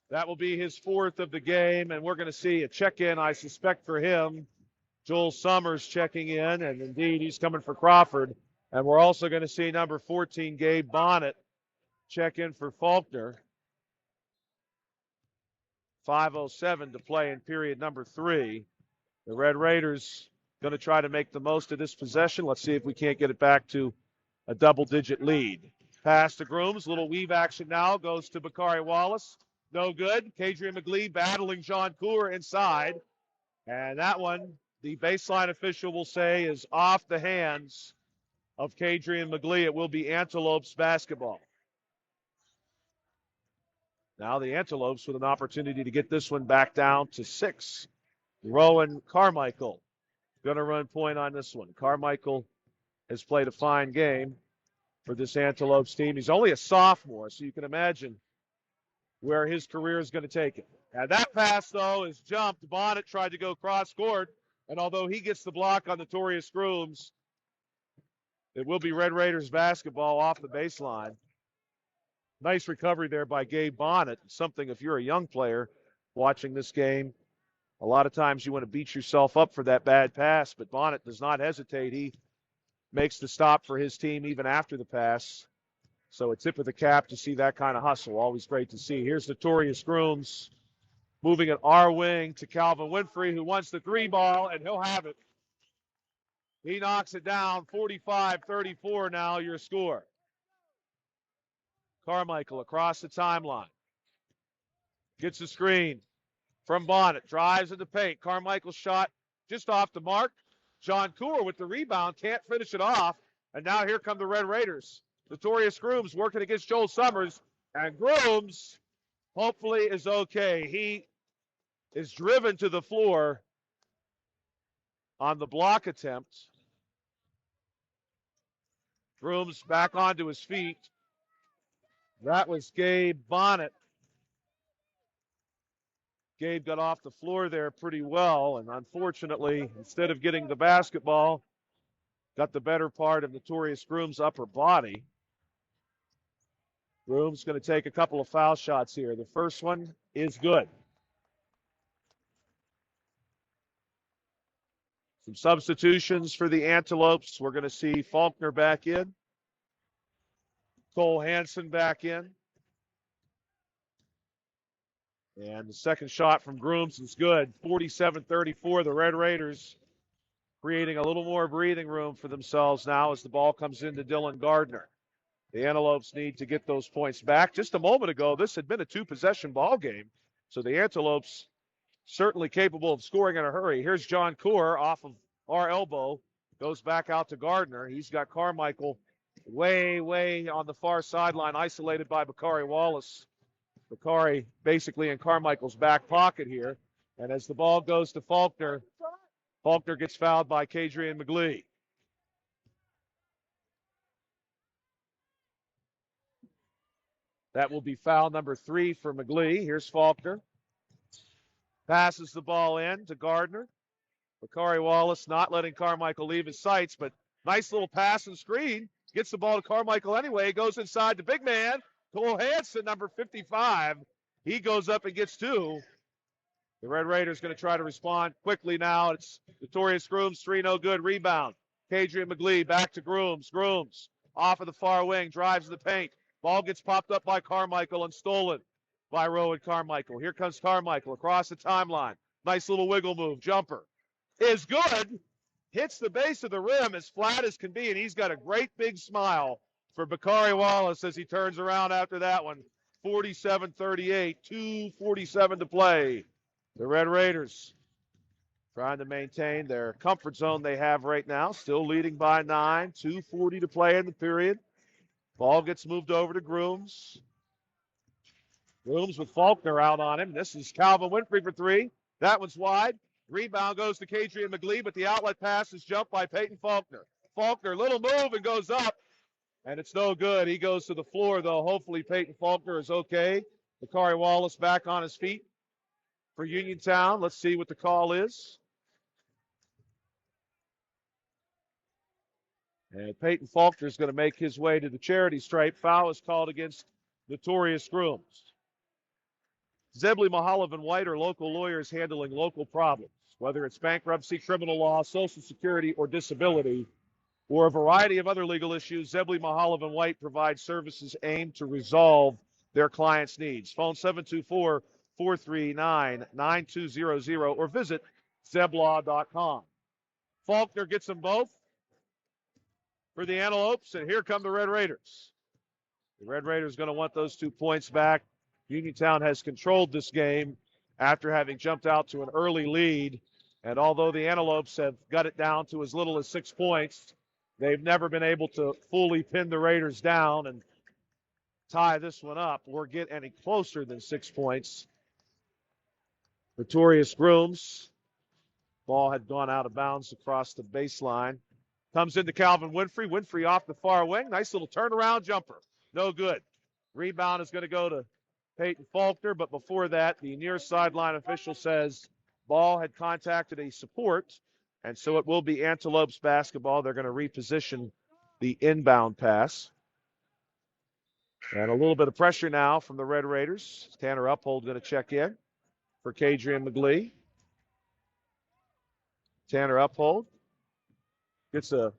That will be his 4th of the game, and we're going to see a check-in, I suspect, for him. Joel Summers checking in, and indeed he's coming for Crawford. And we're also going to see number 14, Gabe Bonnet, check in for Faulkner. 5:07 to play in period number 3. The Red Raiders going to try to make the most of this possession. Let's see if we can't get it back to a double-digit lead. Pass to Grooms. Little weave action now. Goes to Bakari Wallace. No good. Kadrian McGlee battling John Coor inside. And that one, the baseline official will say, is off the hands of Kadrian McGlee. It will be Antelopes basketball. Now the Antelopes with an opportunity to get this one back down to 6. Rowan Carmichael going to run point on this one. Carmichael has played a fine game for this Antelopes team. He's only a sophomore, so you can imagine where his career is going to take him. And that pass, though, is jumped. Bonnet tried to go cross-court, and although he gets the block on Notorious Grooms, it will be Red Raiders basketball off the baseline. Nice recovery there by Gabe Bonnet. Something, if you're a young player watching this game, a lot of times you want to beat yourself up for that bad pass, but Bonnet does not hesitate. He makes the stop for his team even after the pass. So a tip of the cap to see that kind of hustle. Always great to see. Here's Notorious Grooms moving at our wing to Calvin Winfrey, who wants the 3 ball, and he'll have it. He knocks it down. 45-34 now your score. Carmichael across the timeline. Gets the screen from Bonnet. Drives in the paint. Carmichael's shot just off the mark. John Coor with the rebound. Can't finish it off. And now here come the Red Raiders. Notorious Grooms working against Joel Summers. And Grooms hopefully is okay. He is driven to the floor on the block attempt. Grooms back onto his feet. That was Gabe Bonnet. Gabe got off the floor there pretty well, and unfortunately, instead of getting the basketball, got the better part of Notorious Grooms' upper body. Grooms going to take a couple of foul shots here. The first one is good. Some substitutions for the Antelopes. We're going to see Faulkner back in. Cole Hansen back in. And the second shot from Grooms is good. 47-34, the Red Raiders creating a little more breathing room for themselves now as the ball comes into Dylan Gardner. The Antelopes need to get those points back. Just a moment ago, this had been a two-possession ball game, so the Antelopes certainly capable of scoring in a hurry. Here's John Coor off of our elbow, goes back out to Gardner. He's got Carmichael way on the far sideline, isolated by Bakari Wallace. Bakari basically in Carmichael's back pocket here. And as the ball goes to Faulkner, Faulkner gets fouled by Kadrian McGlee. That will be foul number 3 for McGlee. Here's Faulkner. Passes the ball in to Gardner. Bakari Wallace not letting Carmichael leave his sights, but nice little pass and screen. Gets the ball to Carmichael anyway. Goes inside the big man. Cole Hansen, number 55. He goes up and gets 2. The Red Raiders going to try to respond quickly now. It's Notorious Grooms, 3 no good. Rebound. Kadrian McGlee back to Grooms. Grooms off of the far wing, drives the paint. Ball gets popped up by Carmichael and stolen by Rowan Carmichael. Here comes Carmichael across the timeline. Nice little wiggle move. Jumper is good. Hits the base of the rim as flat as can be, and he's got a great big smile for Bakari Wallace as he turns around after that one. 47-38, 2:47 to play. The Red Raiders trying to maintain their comfort zone they have right now, still leading by 9, 2:40 to play in the period. Ball gets moved over to Grooms. Grooms with Faulkner out on him. This is Calvin Winfrey for 3. That one's wide. Rebound goes to Kadrian McGlee, but the outlet pass is jumped by Peyton Faulkner. Faulkner, little move and goes up, and it's no good. He goes to the floor, though. Hopefully Peyton Faulkner is okay. Bakari Wallace back on his feet for Uniontown. Let's see what the call is. And Peyton Faulkner is going to make his way to the charity stripe. Foul is called against Notorious Grooms. Zebley, Mahalev, and White are local lawyers handling local problems, whether it's bankruptcy, criminal law, Social Security, or disability, or a variety of other legal issues. Zebley, Mahalev, and White provide services aimed to resolve their clients' needs. Phone 724-439-9200 or visit zeblaw.com. Faulkner gets them both for the Antelopes, and here come the Red Raiders. The Red Raiders going to want those 2 points back. Uniontown has controlled this game after having jumped out to an early lead, and although the Antelopes have got it down to as little as 6 points, they've never been able to fully pin the Raiders down and tie this one up or get any closer than 6 points. Notorious Grooms. Ball had gone out of bounds across the baseline. Comes into Calvin Winfrey. Winfrey off the far wing. Nice little turnaround jumper. No good. Rebound is going to go to Peyton Faulkner, but before that, the near sideline official says ball had contacted a support, and so it will be Antelopes basketball. They're going to reposition the inbound pass. And a little bit of pressure now from the Red Raiders. Tanner Uphold going to check in for Kadrian McGlee. Tanner Uphold gets a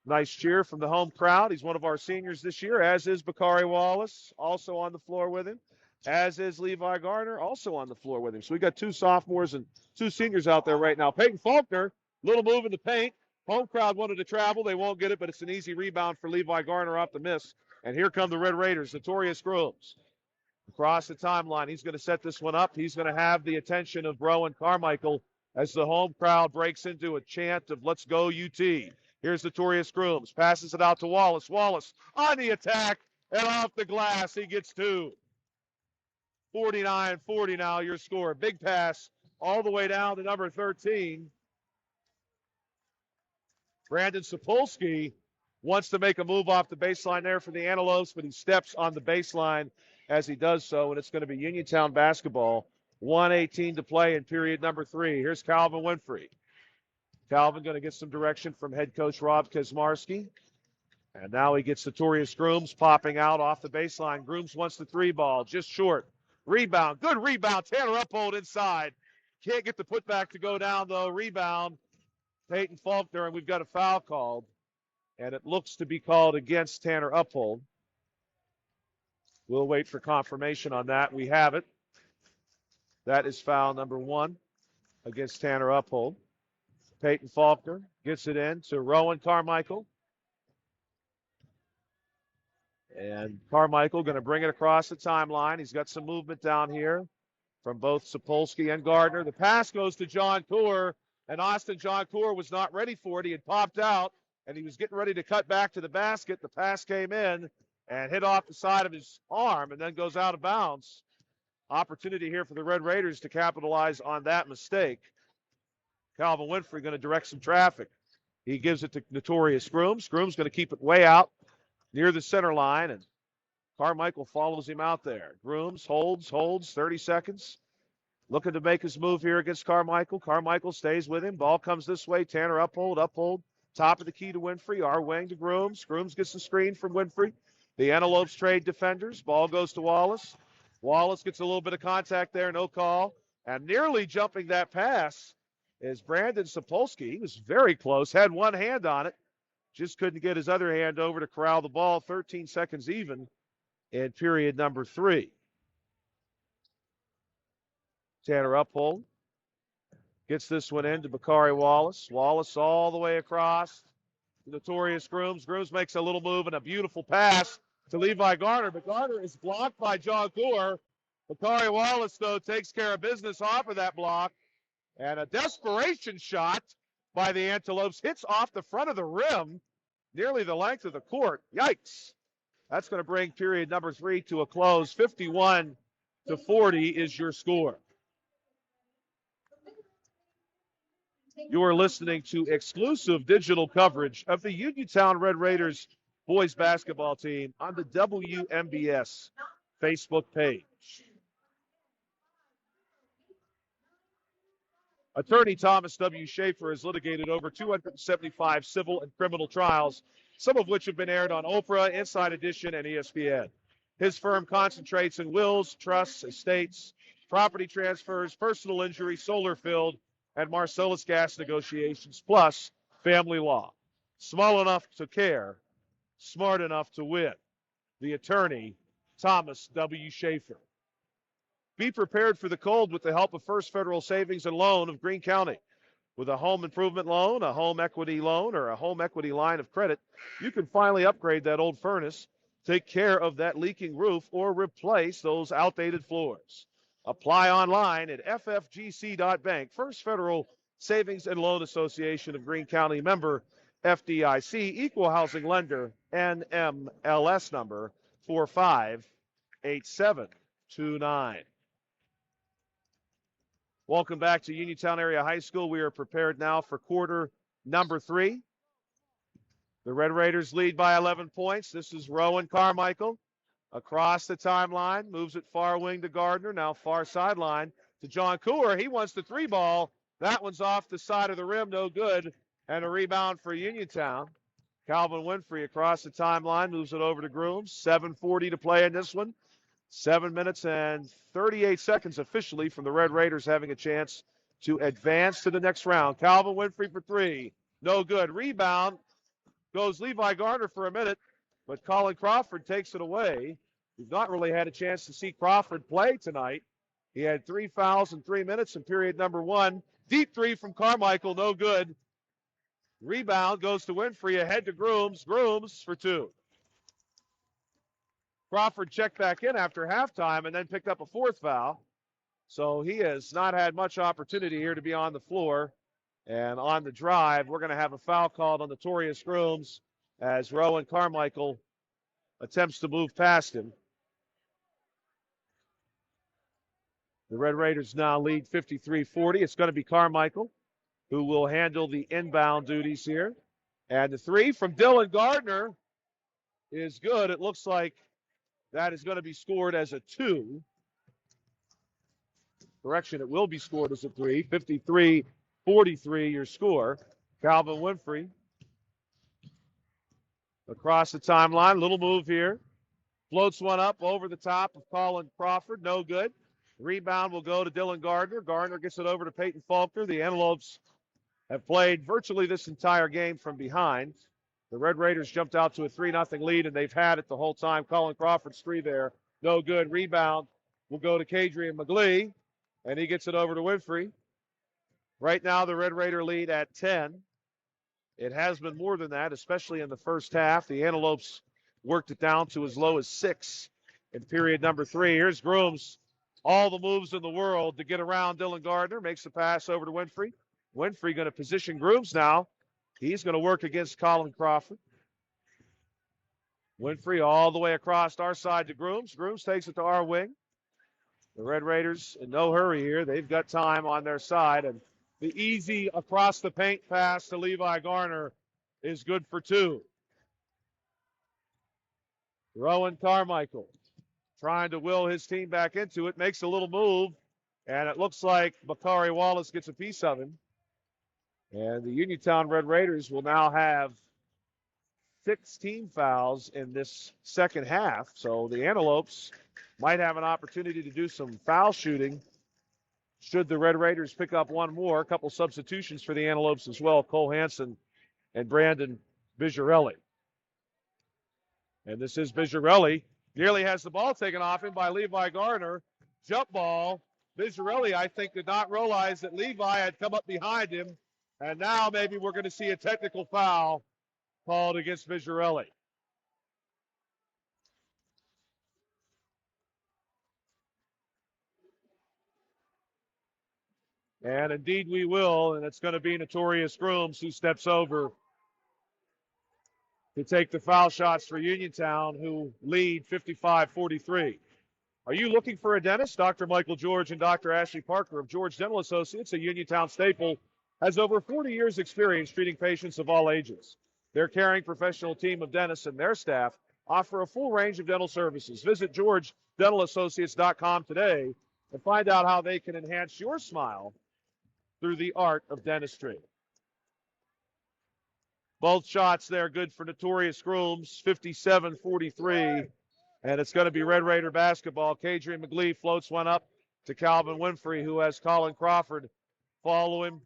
nice cheer from the home crowd. He's one of our seniors this year, as is Bakari Wallace, also on the floor with him, as is Levi Garner, also on the floor with him. So we got 2 sophomores and 2 seniors out there right now. Peyton Faulkner, little move in the paint. Home crowd wanted to travel. They won't get it, but it's an easy rebound for Levi Garner off the miss. And here come the Red Raiders, Notorious Grooms. Across the timeline, he's going to set this one up. He's going to have the attention of Rowan Carmichael as the home crowd breaks into a chant of "Let's go UT." Here's Notorious Grooms. Passes it out to Wallace. Wallace on the attack and off the glass. He gets 2. 49-40 now your score. Big pass all the way down to number 13. Brandon Sapolsky wants to make a move off the baseline there for the Antelopes, but he steps on the baseline as he does so, and it's going to be Uniontown basketball. 1:18 to play in period number 3. Here's Calvin Winfrey. Calvin going to get some direction from head coach Rob Kaczmarski. And now he gets Notorious Grooms popping out off the baseline. Grooms wants the 3 ball, just short. Rebound, good rebound. Tanner Uphold inside. Can't get the putback to go down, though. Rebound, Peyton Faulkner, and we've got a foul called. And it looks to be called against Tanner Uphold. We'll wait for confirmation on that. We have it. That is foul number 1 against Tanner Uphold. Peyton Faulkner gets it in to Rowan Carmichael. And Carmichael going to bring it across the timeline. He's got some movement down here from both Sapolsky and Gardner. The pass goes to John Coor, and Austin John Coor was not ready for it. He had popped out, and he was getting ready to cut back to the basket. The pass came in and hit off the side of his arm and then goes out of bounds. Opportunity here for the Red Raiders to capitalize on that mistake. Calvin Winfrey going to direct some traffic. He gives it to Notorious Grooms. Grooms going to keep it way out near the center line, and Carmichael follows him out there. Grooms holds, 30 seconds. Looking to make his move here against Carmichael. Carmichael stays with him. Ball comes this way. Tanner Uphold. Top of the key to Winfrey. Our wing to Grooms. Grooms gets the screen from Winfrey. The Antelopes trade defenders. Ball goes to Wallace. Wallace gets a little bit of contact there. No call. And nearly jumping that pass is Brandon Sapolsky. He was very close. Had one hand on it. Just couldn't get his other hand over to corral the ball. 13 seconds even in period number 3. Tanner Uphold gets this one in to Bakari Wallace. Wallace all the way across to Notorious Grooms. Grooms makes a little move and a beautiful pass to Levi Garner, but Garner is blocked by John Coor. Bakari Wallace, though, takes care of business off of that block. And a desperation shot by the Antelopes hits off the front of the rim, nearly the length of the court. Yikes. That's going to bring period number 3 to a close. 51-40 is your score. You are listening to exclusive digital coverage of the Uniontown Red Raiders boys basketball team on the WMBS Facebook page. Attorney Thomas W. Schaefer has litigated over 275 civil and criminal trials, some of which have been aired on Oprah, Inside Edition, and ESPN. His firm concentrates in wills, trusts, estates, property transfers, personal injury, solar field, and Marcellus gas negotiations, plus family law. Small enough to care, smart enough to win. The attorney, Thomas W. Schaefer. Be prepared for the cold with the help of First Federal Savings and Loan of Greene County. With a home improvement loan, a home equity loan, or a home equity line of credit, you can finally upgrade that old furnace, take care of that leaking roof, or replace those outdated floors. Apply online at ffgc.bank. First Federal Savings and Loan Association of Greene County, member FDIC, equal housing lender, NMLS number 458729. Welcome back to Uniontown Area High School. We are prepared now for quarter number 3. The Red Raiders lead by 11 points. This is Rowan Carmichael across the timeline, moves it far wing to Gardner, now far sideline to John Coor. He wants the 3 ball. That one's off the side of the rim, no good, and a rebound for Uniontown. Calvin Winfrey across the timeline, moves it over to Grooms. 7:40 to play in this one. 7 minutes and 38 seconds officially from the Red Raiders having a chance to advance to the next round. Calvin Winfrey for 3. No good. Rebound goes Levi Garner for a minute, but Colin Crawford takes it away. We've not really had a chance to see Crawford play tonight. He had 3 fouls in 3 minutes in period number 1. Deep 3 from Carmichael, no good. Rebound goes to Winfrey, ahead to Grooms. Grooms for 2. Crawford checked back in after halftime and then picked up a 4th foul. So he has not had much opportunity here to be on the floor. And on the drive, we're going to have a foul called on Notorious Grooms as Rowan Carmichael attempts to move past him. The Red Raiders now lead 53-40. It's going to be Carmichael who will handle the inbound duties here. And the 3 from Dylan Gardner is good. It looks like that is going to be scored as a 2. Correction, it will be scored as a 3. 53-43 your score. Calvin Winfrey across the timeline. Little move here. Floats one up over the top of Colin Crawford. No good. Rebound will go to Dylan Gardner. Gardner gets it over to Peyton Faulkner. The Antelopes have played virtually this entire game from behind. The Red Raiders jumped out to a 3-0 lead, and they've had it the whole time. Colin Crawford's 3 there No good. Rebound will go to Kadrian McGlee, and he gets it over to Winfrey. Right now, the Red Raider lead at 10. It has been more than that, especially in the first half. The Antelopes worked it down to as low as 6 in period number 3. Here's Grooms. All the moves in the world to get around Dylan Gardner. Makes the pass over to Winfrey. Winfrey going to position Grooms now. He's going to work against Colin Crawford. Winfrey all the way across our side to Grooms. Grooms takes it to our wing. The Red Raiders in no hurry here. They've got time on their side. And the easy across the paint pass to Levi Garner is good for 2. Rowan Carmichael trying to will his team back into it. Makes a little move. And it looks like Bakari Wallace gets a piece of him. And the Uniontown Red Raiders will now have 6 team fouls in this second half. So the Antelopes might have an opportunity to do some foul shooting should the Red Raiders pick up one more. A couple substitutions for the Antelopes as well. Cole Hansen and Brandon Vigirelli. And this is Vigirelli. Nearly has the ball taken off him by Levi Garner. Jump ball. Vigirelli, I think, did not realize that Levi had come up behind him. And now maybe we're going to see a technical foul called against Vigirelli. And indeed we will, and it's going to be Notorious Grooms who steps over to take the foul shots for Uniontown, who lead 55-43. Are you looking for a dentist? Dr. Michael George and Dr. Ashley Parker of George Dental Associates, a Uniontown staple, has over 40 years' experience treating patients of all ages. Their caring professional team of dentists and their staff offer a full range of dental services. Visit GeorgeDentalAssociates.com today and find out how they can enhance your smile through the art of dentistry. Both shots there good for Notorious Grooms, 57-43. And it's going to be Red Raider basketball. Kadrian McGlee floats one up to Calvin Winfrey, who has Colin Crawford follow him.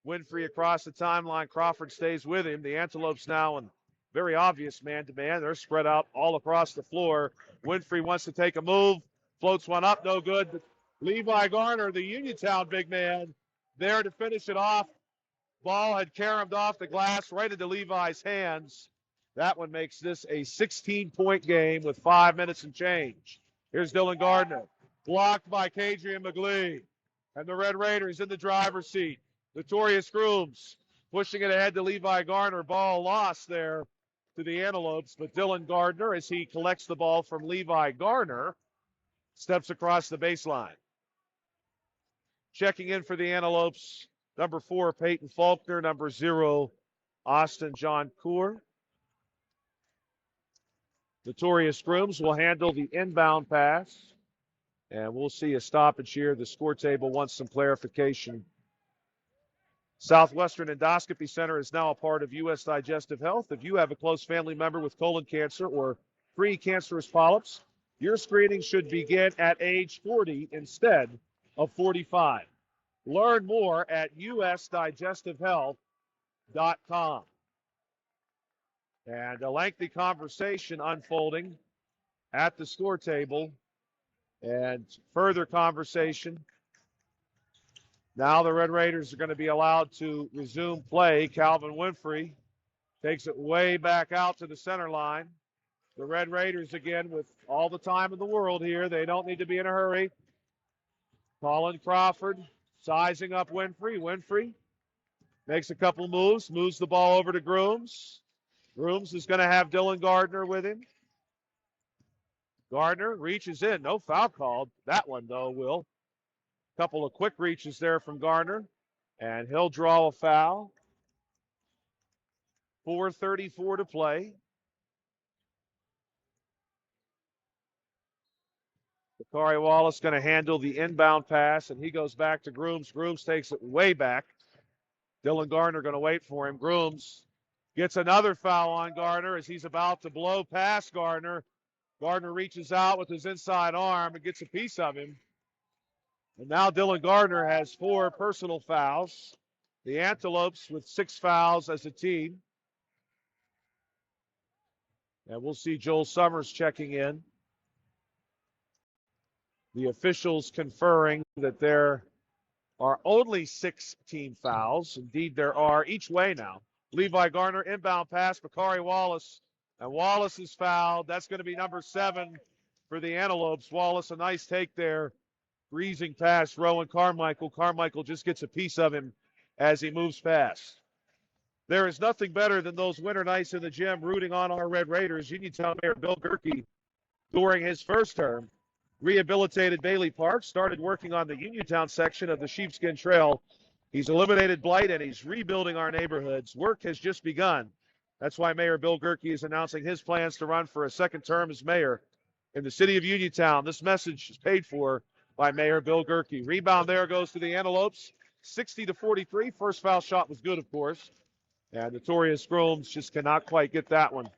Winfrey across the timeline. Crawford stays with him. The Antelopes now in very obvious man-to-man. They're spread out all across the floor. Winfrey wants to take a move. Floats one up. No good. But Levi Garner, the Uniontown big man, there to finish it off. Ball had caromed off the glass right into Levi's hands. That one makes this a 16-point game with 5 minutes and change. Here's Dylan Gardner. Blocked by Kadrian McGlee. And the Red Raiders in the driver's seat. Notorious Grooms pushing it ahead to Levi Garner. Ball lost there to the Antelopes. But Dylan Gardner, as he collects the ball from Levi Garner, steps across the baseline. Checking in for the Antelopes, number 4, Peyton Faulkner. Number 0, Austin John Coor. Notorious Grooms will handle the inbound pass. And we'll see a stoppage here. The score table wants some clarification. Southwestern Endoscopy Center is now a part of U.S. Digestive Health. If you have a close family member with colon cancer or precancerous polyps, your screening should begin at age 40 instead of 45. Learn more at usdigestivehealth.com. And a lengthy conversation unfolding at the score table. And further conversation. Now the Red Raiders are going to be allowed to resume play. Calvin Winfrey takes it way back out to the center line. The Red Raiders again with all the time in the world here. They don't need to be in a hurry. Colin Crawford sizing up Winfrey. Winfrey makes a couple moves, moves the ball over to Grooms. Grooms is going to have Dylan Gardner with him. Gardner reaches in. No foul called. That one, though, will. Couple of quick reaches there from Gardner, and he'll draw a foul. 4:34 to play. Bakari Wallace going to handle the inbound pass, and he goes back to Grooms. Grooms takes it way back. Dylan Gardner going to wait for him. Grooms gets another foul on Gardner as he's about to blow past Gardner. Gardner reaches out with his inside arm and gets a piece of him. And now Dylan Gardner has 4 personal fouls. The Antelopes with 6 fouls as a team. And we'll see Joel Summers checking in. The officials conferring that there are only 6 team fouls. Indeed, there are each way now. Levi Garner, inbound pass, Bakari Wallace. And Wallace is fouled. That's going to be number 7 for the Antelopes. Wallace, a nice take there. Breezing past Rowan Carmichael. Carmichael just gets a piece of him as he moves past. There is nothing better than those winter nights in the gym rooting on our Red Raiders. Uniontown Mayor Bill Gerke, during his first term, rehabilitated Bailey Park, started working on the Uniontown section of the Sheepskin Trail. He's eliminated blight and he's rebuilding our neighborhoods. Work has just begun. That's why Mayor Bill Gerke is announcing his plans to run for a second term as mayor in the city of Uniontown. This message is paid for by Mayor Bill Gerke. Rebound there goes to the Antelopes, 60-43. First foul shot was good, of course. And Notorious Grooms just cannot quite get that one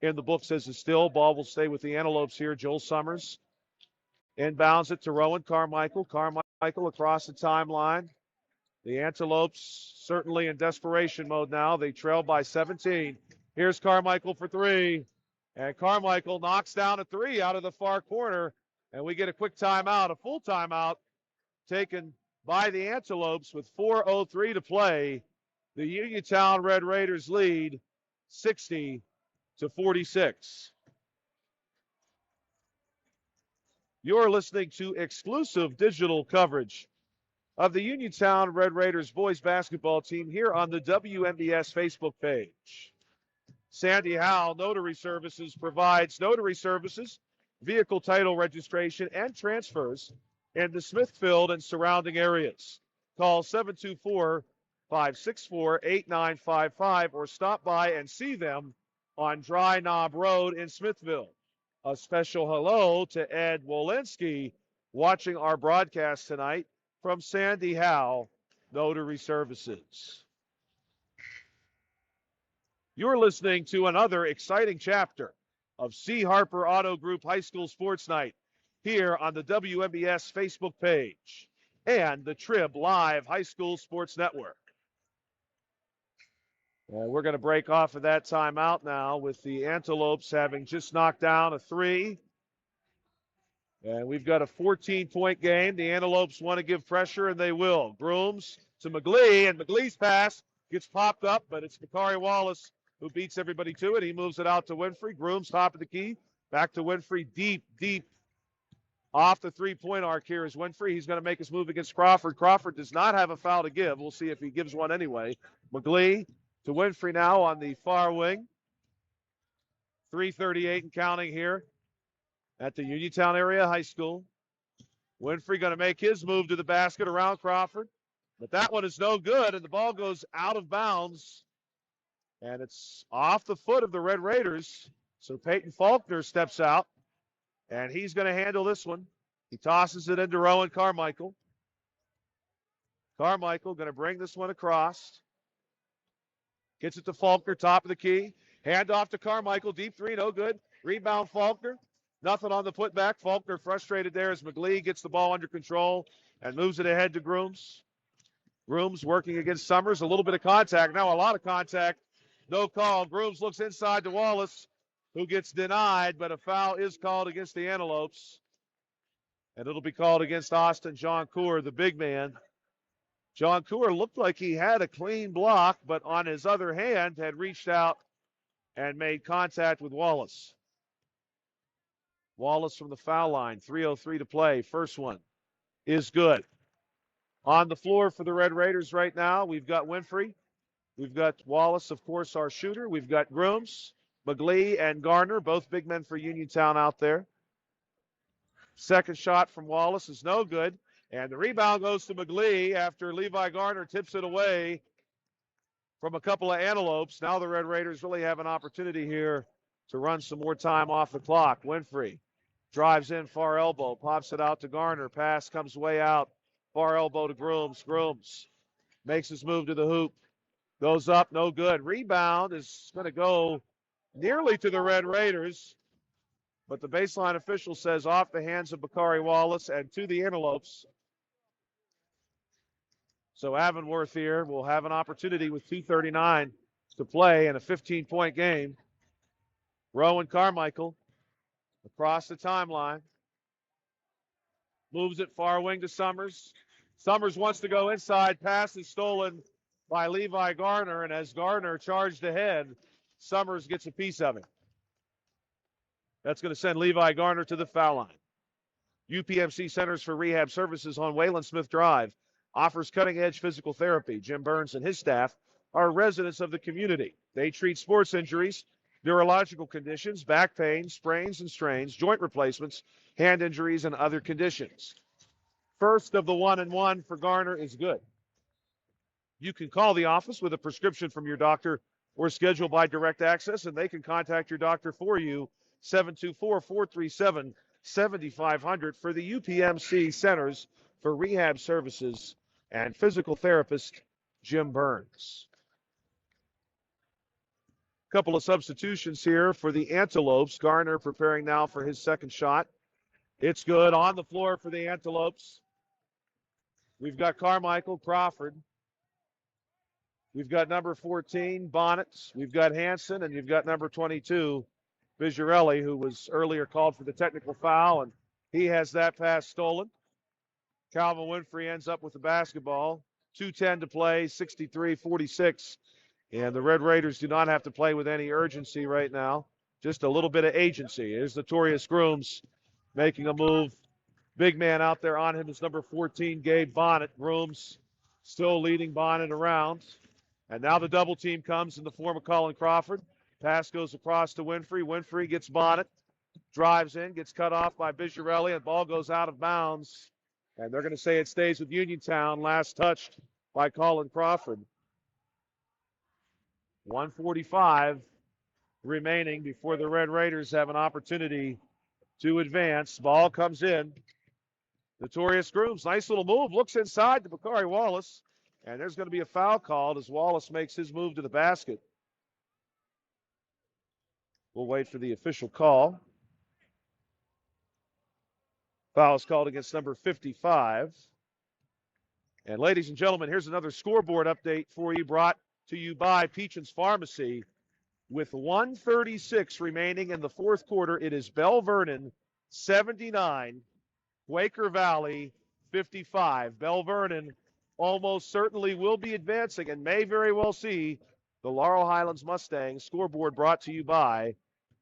in the books as a still. Ball will stay with the Antelopes here. Joel Summers inbounds it to Rowan Carmichael. Carmichael across the timeline. The Antelopes certainly in desperation mode now. They trail by 17. Here's Carmichael for 3. And Carmichael knocks down a 3 out of the far corner. And we get a quick timeout, a full timeout taken by the Antelopes with 4:03 to play. The Uniontown Red Raiders lead 60-46. You're listening to exclusive digital coverage of the Uniontown Red Raiders boys basketball team here on the WMBS Facebook page. Sandy Howell Notary Services provides notary services, vehicle title registration, and transfers in the Smithfield and surrounding areas. Call 724-564-8955 or stop by and see them on Dry Knob Road in Smithville. A special hello to Ed Wolinski watching our broadcast tonight from Sandy Howell Notary Services. You're listening to another exciting chapter of C. Harper Auto Group High School Sports Night here on the WMBS Facebook page and the Trib Live High School Sports Network. And we're going to break off of that timeout now with the Antelopes having just knocked down a 3. And we've got a 14-point game. The Antelopes want to give pressure, and they will. Grooms to McGlee, and McGlee's pass gets popped up, but it's Bakari Wallace who beats everybody to it. He moves it out to Winfrey. Grooms top of the key. Back to Winfrey. Deep off the three-point arc here is Winfrey. He's going to make his move against Crawford. Crawford does not have a foul to give. We'll see if he gives one anyway. McGlee to Winfrey now on the far wing. 3:38 and counting here at the Uniontown Area High School. Winfrey going to make his move to the basket around Crawford. But that one is no good, and the ball goes out of bounds. And it's off the foot of the Red Raiders. So Peyton Faulkner steps out, and he's going to handle this one. He tosses it into Rowan Carmichael. Carmichael going to bring this one across. Gets it to Faulkner, top of the key. Hand off to Carmichael, deep 3, no good. Rebound Faulkner. Nothing on the putback. Faulkner frustrated there as McGlee gets the ball under control and moves it ahead to Grooms. Grooms working against Summers. A little bit of contact. Now a lot of contact. No call. Grooms looks inside to Wallace, who gets denied, but a foul is called against the Antelopes. And it'll be called against Austin John Coor, the big man. John Coor looked like he had a clean block, but on his other hand had reached out and made contact with Wallace. Wallace from the foul line, 3:03 to play. First one is good. On the floor for the Red Raiders right now, we've got Winfrey. We've got Wallace, of course, our shooter. We've got Grooms, McGlee, and Garner, both big men for Uniontown out there. Second shot from Wallace is no good. And the rebound goes to McGlee after Levi Garner tips it away from a couple of Antelopes. Now the Red Raiders really have an opportunity here to run some more time off the clock. Winfrey drives in, far elbow, pops it out to Garner. Pass comes way out. Far elbow to Grooms. Grooms makes his move to the hoop. Goes up, no good. Rebound is going to go nearly to the Red Raiders, but the baseline official says off the hands of Bakari Wallace and to the Antelopes. So Avonworth here will have an opportunity with 2:39 to play in a 15-point game. Rowan Carmichael across the timeline. Moves it far wing to Summers. Summers wants to go inside. Pass is stolen by Levi Garner, and as Garner charged ahead, Summers gets a piece of it. That's going to send Levi Garner to the foul line. UPMC Centers for Rehab Services on Wayland Smith Drive offers cutting-edge physical therapy. Jim Burns and his staff are residents of the community. They treat sports injuries, neurological conditions, back pain, sprains and strains, joint replacements, hand injuries, and other conditions. First of the 1-and-1 for Garner is good. You can call the office with a prescription from your doctor or schedule by direct access, and they can contact your doctor for you, 724-437-7500 for the UPMC Centers for Rehab Services and physical therapist Jim Burns. Couple of substitutions here for the Antelopes. Garner preparing now for his second shot. It's good on the floor for the Antelopes. We've got Carmichael, Crawford. We've got number 14, Bonnet. We've got Hanson, and you've got number 22, Vigirelli, who was earlier called for the technical foul, and he has that pass stolen. Calvin Winfrey ends up with the basketball. 2:10 to play, 63-46. And the Red Raiders do not have to play with any urgency right now. Just a little bit of agency. Here's Notorious Grooms making a move. Big man out there on him is number 14, Gabe Bonnet. Grooms still leading Bonnet around. And now the double team comes in the form of Colin Crawford. Pass goes across to Winfrey. Winfrey gets Bonnet. Drives in, gets cut off by Vigirelli, and ball goes out of bounds. And they're going to say it stays with Uniontown. Last touched by Colin Crawford. 1:45 remaining before the Red Raiders have an opportunity to advance. Ball comes in. Notorious Grooms, nice little move. Looks inside to Bakari Wallace. And there's going to be a foul called as Wallace makes his move to the basket. We'll wait for the official call. Foul is called against number 55. And ladies and gentlemen, here's another scoreboard update for you, brought to you by Peachin's Pharmacy. With 1:36 remaining in the fourth quarter, it is Bell Vernon 79, Quaker Valley 55. Bell Vernon almost certainly will be advancing and may very well see the Laurel Highlands Mustangs. Scoreboard brought to you by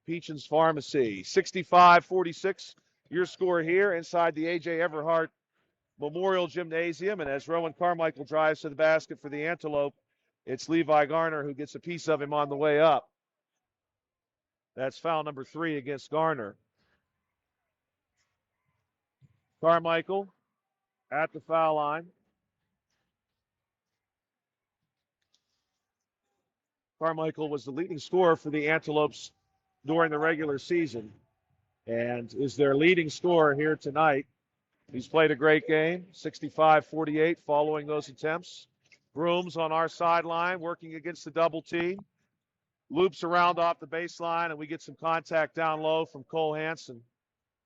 Peachin's Pharmacy. 65-46, your score here inside the A.J. Everhart Memorial Gymnasium. And as Rowan Carmichael drives to the basket for the Antelope, it's Levi Garner who gets a piece of him on the way up. That's foul number 3 against Garner. Carmichael at the foul line. Carmichael was the leading scorer for the Antelopes during the regular season and is their leading scorer here tonight. He's played a great game, 65-48 following those attempts. Grooms on our sideline working against the double team. Loops around off the baseline, and we get some contact down low from Cole Hanson.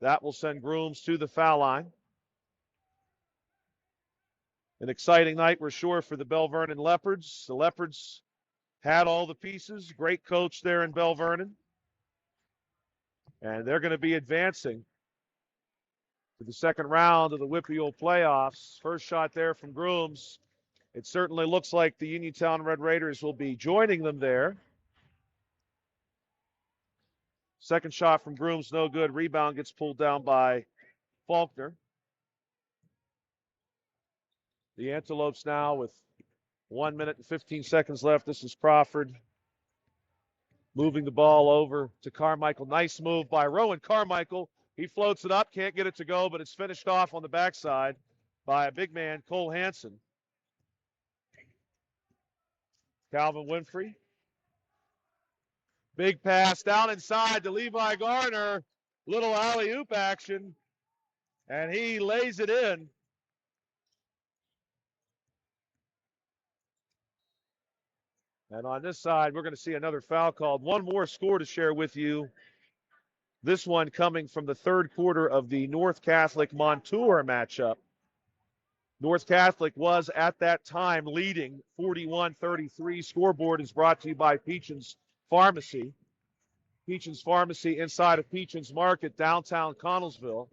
That will send Grooms to the foul line. An exciting night, we're sure, for the Bell Vernon Leopards. The Leopards had all the pieces. Great coach there in Bell Vernon. And they're going to be advancing to the second round of the WPIAL playoffs. First shot there from Grooms. It certainly looks like the Uniontown Red Raiders will be joining them there. Second shot from Grooms, no good. Rebound gets pulled down by Faulkner. The Antelopes now with 1 minute and 15 seconds left. This is Crawford moving the ball over to Carmichael. Nice move by Rowan Carmichael. He floats it up, can't get it to go, but it's finished off on the backside by a big man, Cole Hanson. Calvin Winfrey. Big pass down inside to Levi Garner. Little alley-oop action, and he lays it in. And on this side, we're going to see another foul called. One more score to share with you. This one coming from the third quarter of the North Catholic Montour matchup. North Catholic was at that time leading 41-33. Scoreboard is brought to you by Peachin's Pharmacy. Peachin's Pharmacy inside of Peachin's Market, downtown Connellsville.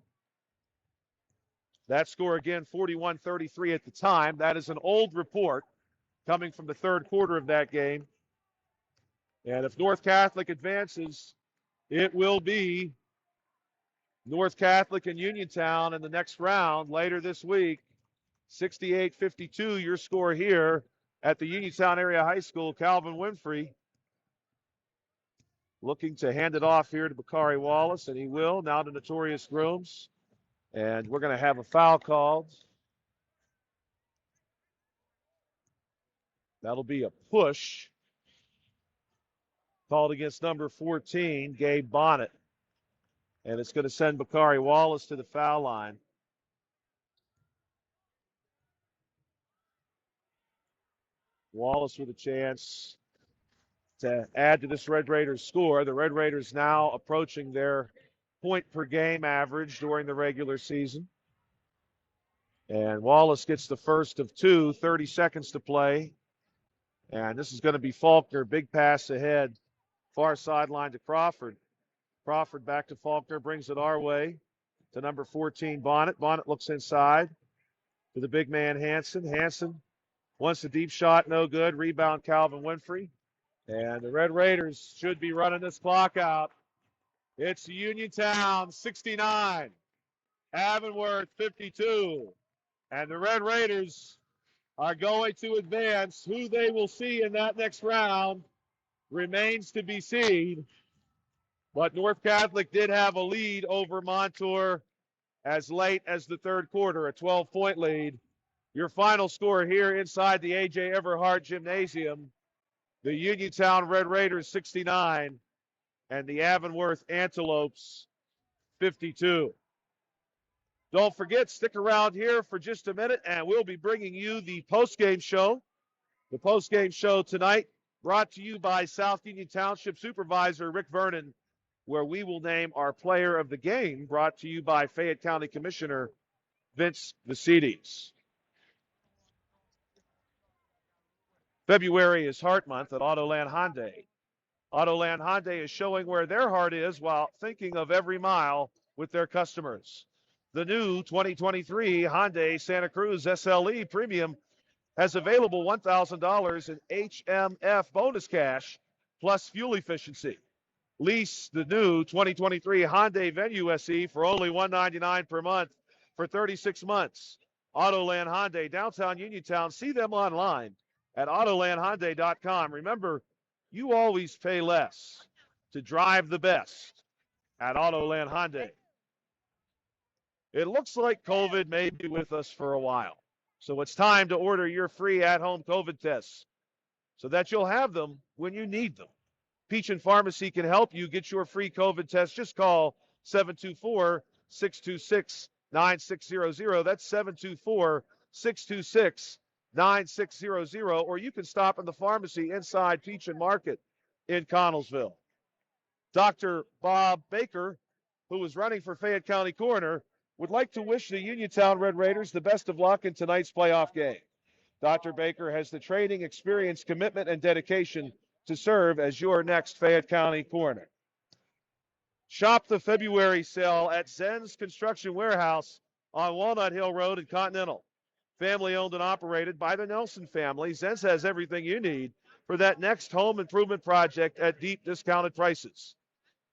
That score again, 41-33 at the time. That is an old report coming from the third quarter of that game. And if North Catholic advances, it will be North Catholic and Uniontown in the next round later this week. 68-52, your score here at the Uniontown Area High School. Calvin Winfrey looking to hand it off here to Bakari Wallace, and he will. Now to Notorious Grooms. And we're going to have a foul called. That'll be a push called against number 14, Gabe Bonnet. And it's going to send Bakari Wallace to the foul line. Wallace with a chance to add to this Red Raiders score. The Red Raiders now approaching their point per game average during the regular season. And Wallace gets the first of two, 30 seconds to play. And this is going to be Faulkner. Big pass ahead, far sideline to Crawford. Crawford back to Faulkner, brings it our way to number 14, Bonnet. Bonnet looks inside to the big man, Hanson. Hanson wants the deep shot, no good. Rebound, Calvin Winfrey. And the Red Raiders should be running this clock out. It's Uniontown 69, Avonworth 52. And the Red Raiders are going to advance. Who they will see in that next round remains to be seen. But North Catholic did have a lead over Montour as late as the third quarter, a 12-point lead. Your final score here inside the A.J. Everhart Gymnasium, the Uniontown Red Raiders 69 and the Avonworth Antelopes 52. Don't forget, stick around here for just a minute, and we'll be bringing you the postgame show. The postgame show tonight brought to you by South Union Township Supervisor Rick Vernon, where we will name our player of the game, brought to you by Fayette County Commissioner Vince Vicides. February is Heart Month at Autoland Hyundai. Autoland Hyundai is showing where their heart is while thinking of every mile with their customers. The new 2023 Hyundai Santa Cruz SLE Premium has available $1,000 in HMF bonus cash plus fuel efficiency. Lease the new 2023 Hyundai Venue SE for only $199 per month for 36 months. Autoland Hyundai, downtown Uniontown. See them online at autolandhyundai.com. Remember, you always pay less to drive the best at Autoland Hyundai. It looks like COVID may be with us for a while. So it's time to order your free at-home COVID tests so that you'll have them when you need them. Peach & Pharmacy can help you get your free COVID test. Just call 724-626-9600. That's 724-626-9600. Or you can stop in the pharmacy inside Peach & Market in Connellsville. Dr. Bob Baker, who is running for Fayette County Coroner, would like to wish the Uniontown Red Raiders the best of luck in tonight's playoff game. Dr. Baker has the training, experience, commitment, and dedication to serve as your next Fayette County Coroner. Shop the February sale at Zen's Construction Warehouse on Walnut Hill Road in Continental. Family owned and operated by the Nelson family, Zen's has everything you need for that next home improvement project at deep discounted prices.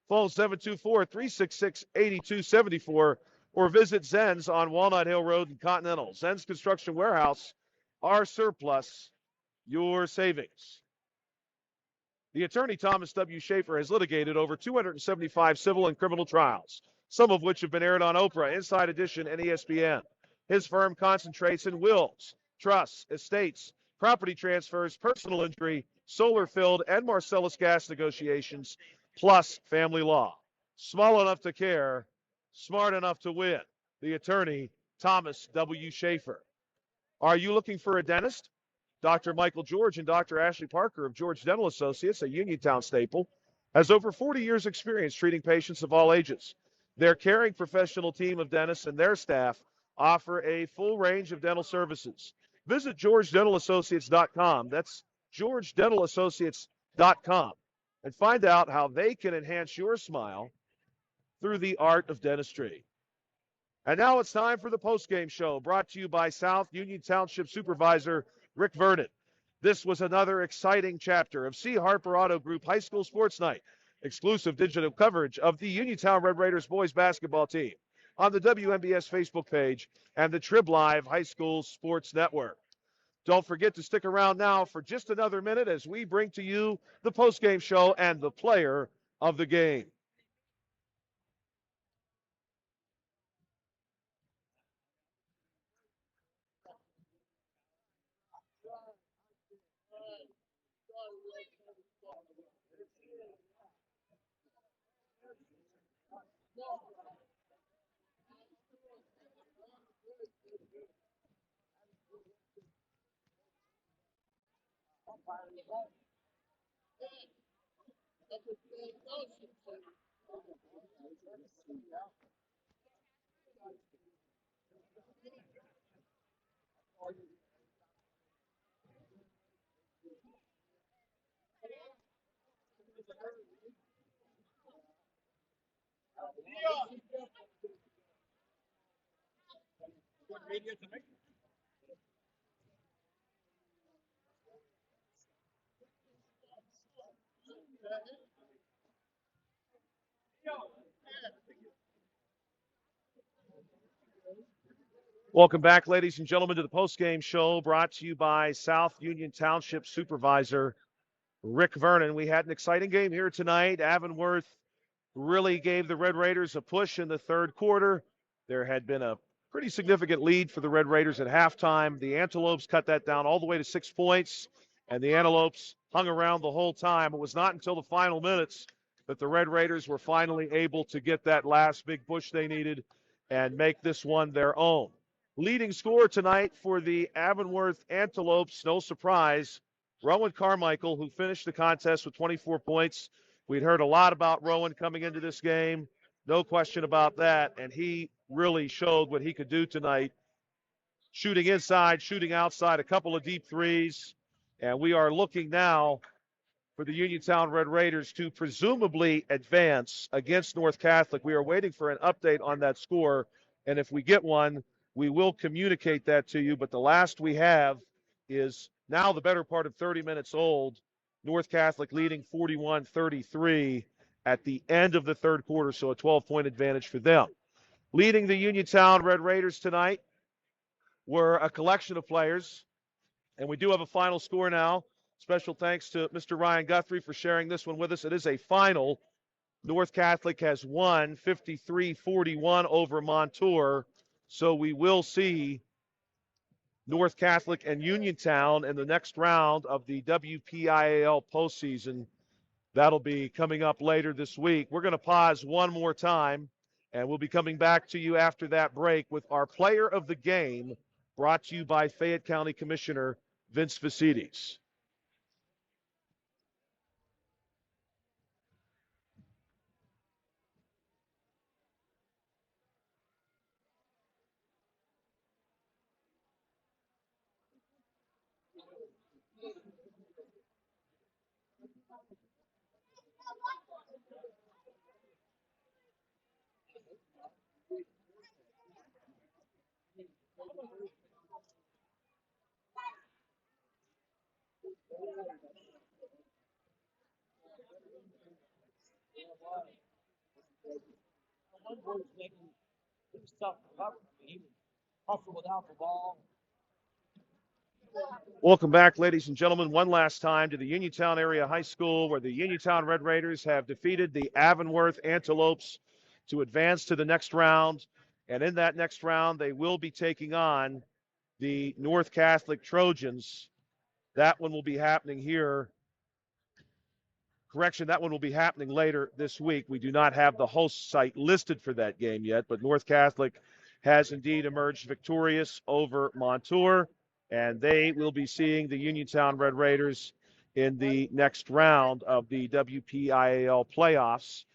Phone 724-366-8274 or visit Zen's on Walnut Hill Road in Continental. Zen's Construction Warehouse, our surplus, your savings. The attorney Thomas W. Schaefer has litigated over 275 civil and criminal trials, some of which have been aired on Oprah, Inside Edition, and ESPN. His firm concentrates in wills, trusts, estates, property transfers, personal injury, solar field, and Marcellus gas negotiations, plus family law. Small enough to care, smart enough to win. The attorney Thomas W. Schaefer. Are you looking for a dentist? Dr. Michael George and Dr. Ashley Parker of George Dental Associates, a Uniontown staple, has over 40 years' experience treating patients of all ages. Their caring professional team of dentists and their staff offer a full range of dental services. Visit georgedentalassociates.com. That's georgedentalassociates.com. And find out how they can enhance your smile through the art of dentistry. And now it's time for the postgame show, brought to you by South Union Township Supervisor Rick Vernon. This was another exciting chapter of C. Harper Auto Group High School Sports Night, exclusive digital coverage of the Uniontown Red Raiders boys basketball team on the WMBS Facebook page and the Trib Live High School Sports Network. Don't forget to stick around now for just another minute as we bring to you the postgame show and the player of the game. Welcome back, ladies and gentlemen, to the postgame show brought to you by South Union Township Supervisor Rick Vernon. We had an exciting game here tonight. Avonworth really gave the Red Raiders a push in the third quarter. There had been a pretty significant lead for the Red Raiders at halftime. The Antelopes cut that down all the way to 6 points, and the Antelopes hung around the whole time. It was not until the final minutes that the Red Raiders were finally able to get that last big push they needed and make this one their own. Leading scorer tonight for the Avonworth Antelopes, no surprise, Rowan Carmichael, who finished the contest with 24 points. We'd heard a lot about Rowan coming into this game. No question about that. And he really showed what he could do tonight. Shooting inside, shooting outside, a couple of deep threes. And we are looking now for the Uniontown Red Raiders to presumably advance against North Catholic. We are waiting for an update on that score. And if we get one, we will communicate that to you. But the last we have is now the better part of 30 minutes old. North Catholic leading 41-33 at the end of the third quarter, so a 12-point advantage for them. Leading the Uniontown Red Raiders tonight were a collection of players, and we do have a final score now. Special thanks to Mr. Ryan Guthrie for sharing this one with us. It is a final. North Catholic has won 53-41 over Montour, so we will see North Catholic and Uniontown in the next round of the WPIAL postseason. That'll be coming up later this week. We're going to pause one more time, and we'll be coming back to you after that break with our player of the game, brought to you by Fayette County Commissioner Vince Vicides. Welcome back, ladies and gentlemen, one last time to the Uniontown Area High School, where the Uniontown Red Raiders have defeated the Avonworth Antelopes to advance to the next round. And in that next round, they will be taking on the North Catholic Trojans. That one will be happening here. Correction, that one will be happening later this week. We do not have the host site listed for that game yet, but North Catholic has indeed emerged victorious over Montour, and they will be seeing the Uniontown Red Raiders in the next round of the WPIAL playoffs.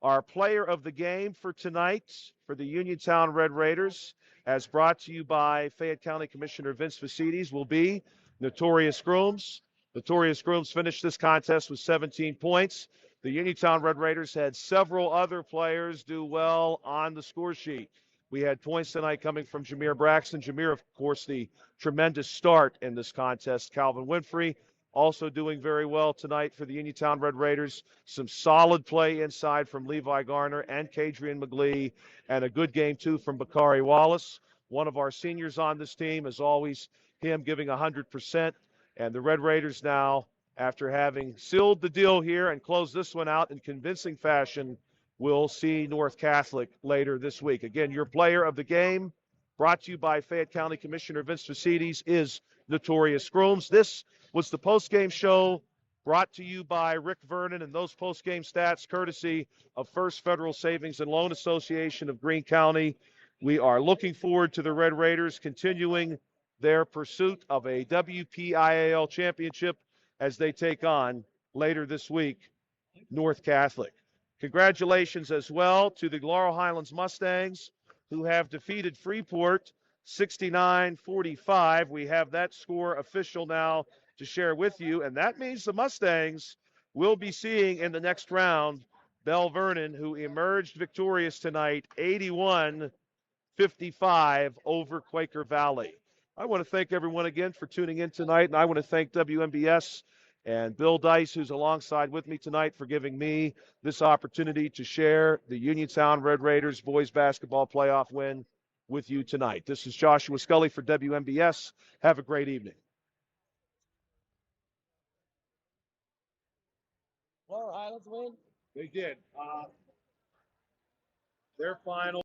Our player of the game for tonight for the Uniontown Red Raiders, as brought to you by Fayette County Commissioner Vince Vicides, will be Notorious Grooms. Notorious Grooms finished this contest with 17 points. The Uniontown Red Raiders had several other players do well on the score sheet. We had points tonight coming from Jameer Braxton. Jameer, of course, the tremendous start in this contest. Calvin Winfrey also doing very well tonight for the Uniontown Red Raiders. Some solid play inside from Levi Garner and Kadrian McGlee, and a good game, too, from Bakari Wallace. One of our seniors on this team, as always, him giving 100%. And the Red Raiders now, after having sealed the deal here and closed this one out in convincing fashion, will see North Catholic later this week. Again, your player of the game, brought to you by Fayette County Commissioner Vince Facides, is Notorious Grooms. This was the postgame show brought to you by Rick Vernon, and those postgame stats courtesy of First Federal Savings and Loan Association of Greene County. We are looking forward to the Red Raiders continuing their pursuit of a WPIAL championship as they take on later this week North Catholic. Congratulations as well to the Laurel Highlands Mustangs, who have defeated Freeport 69-45. We have that score official now to share with you, and that means the Mustangs will be seeing in the next round Bell Vernon, who emerged victorious tonight 81-55 over Quaker Valley. I want to thank everyone again for tuning in tonight, and I want to thank WMBS and Bill Dice, who's alongside with me tonight, for giving me this opportunity to share the Uniontown Red Raiders boys basketball playoff win with you tonight. This is Joshua Scully for WMBS. Have a great evening. Laurel Highlands win? They did. Their final.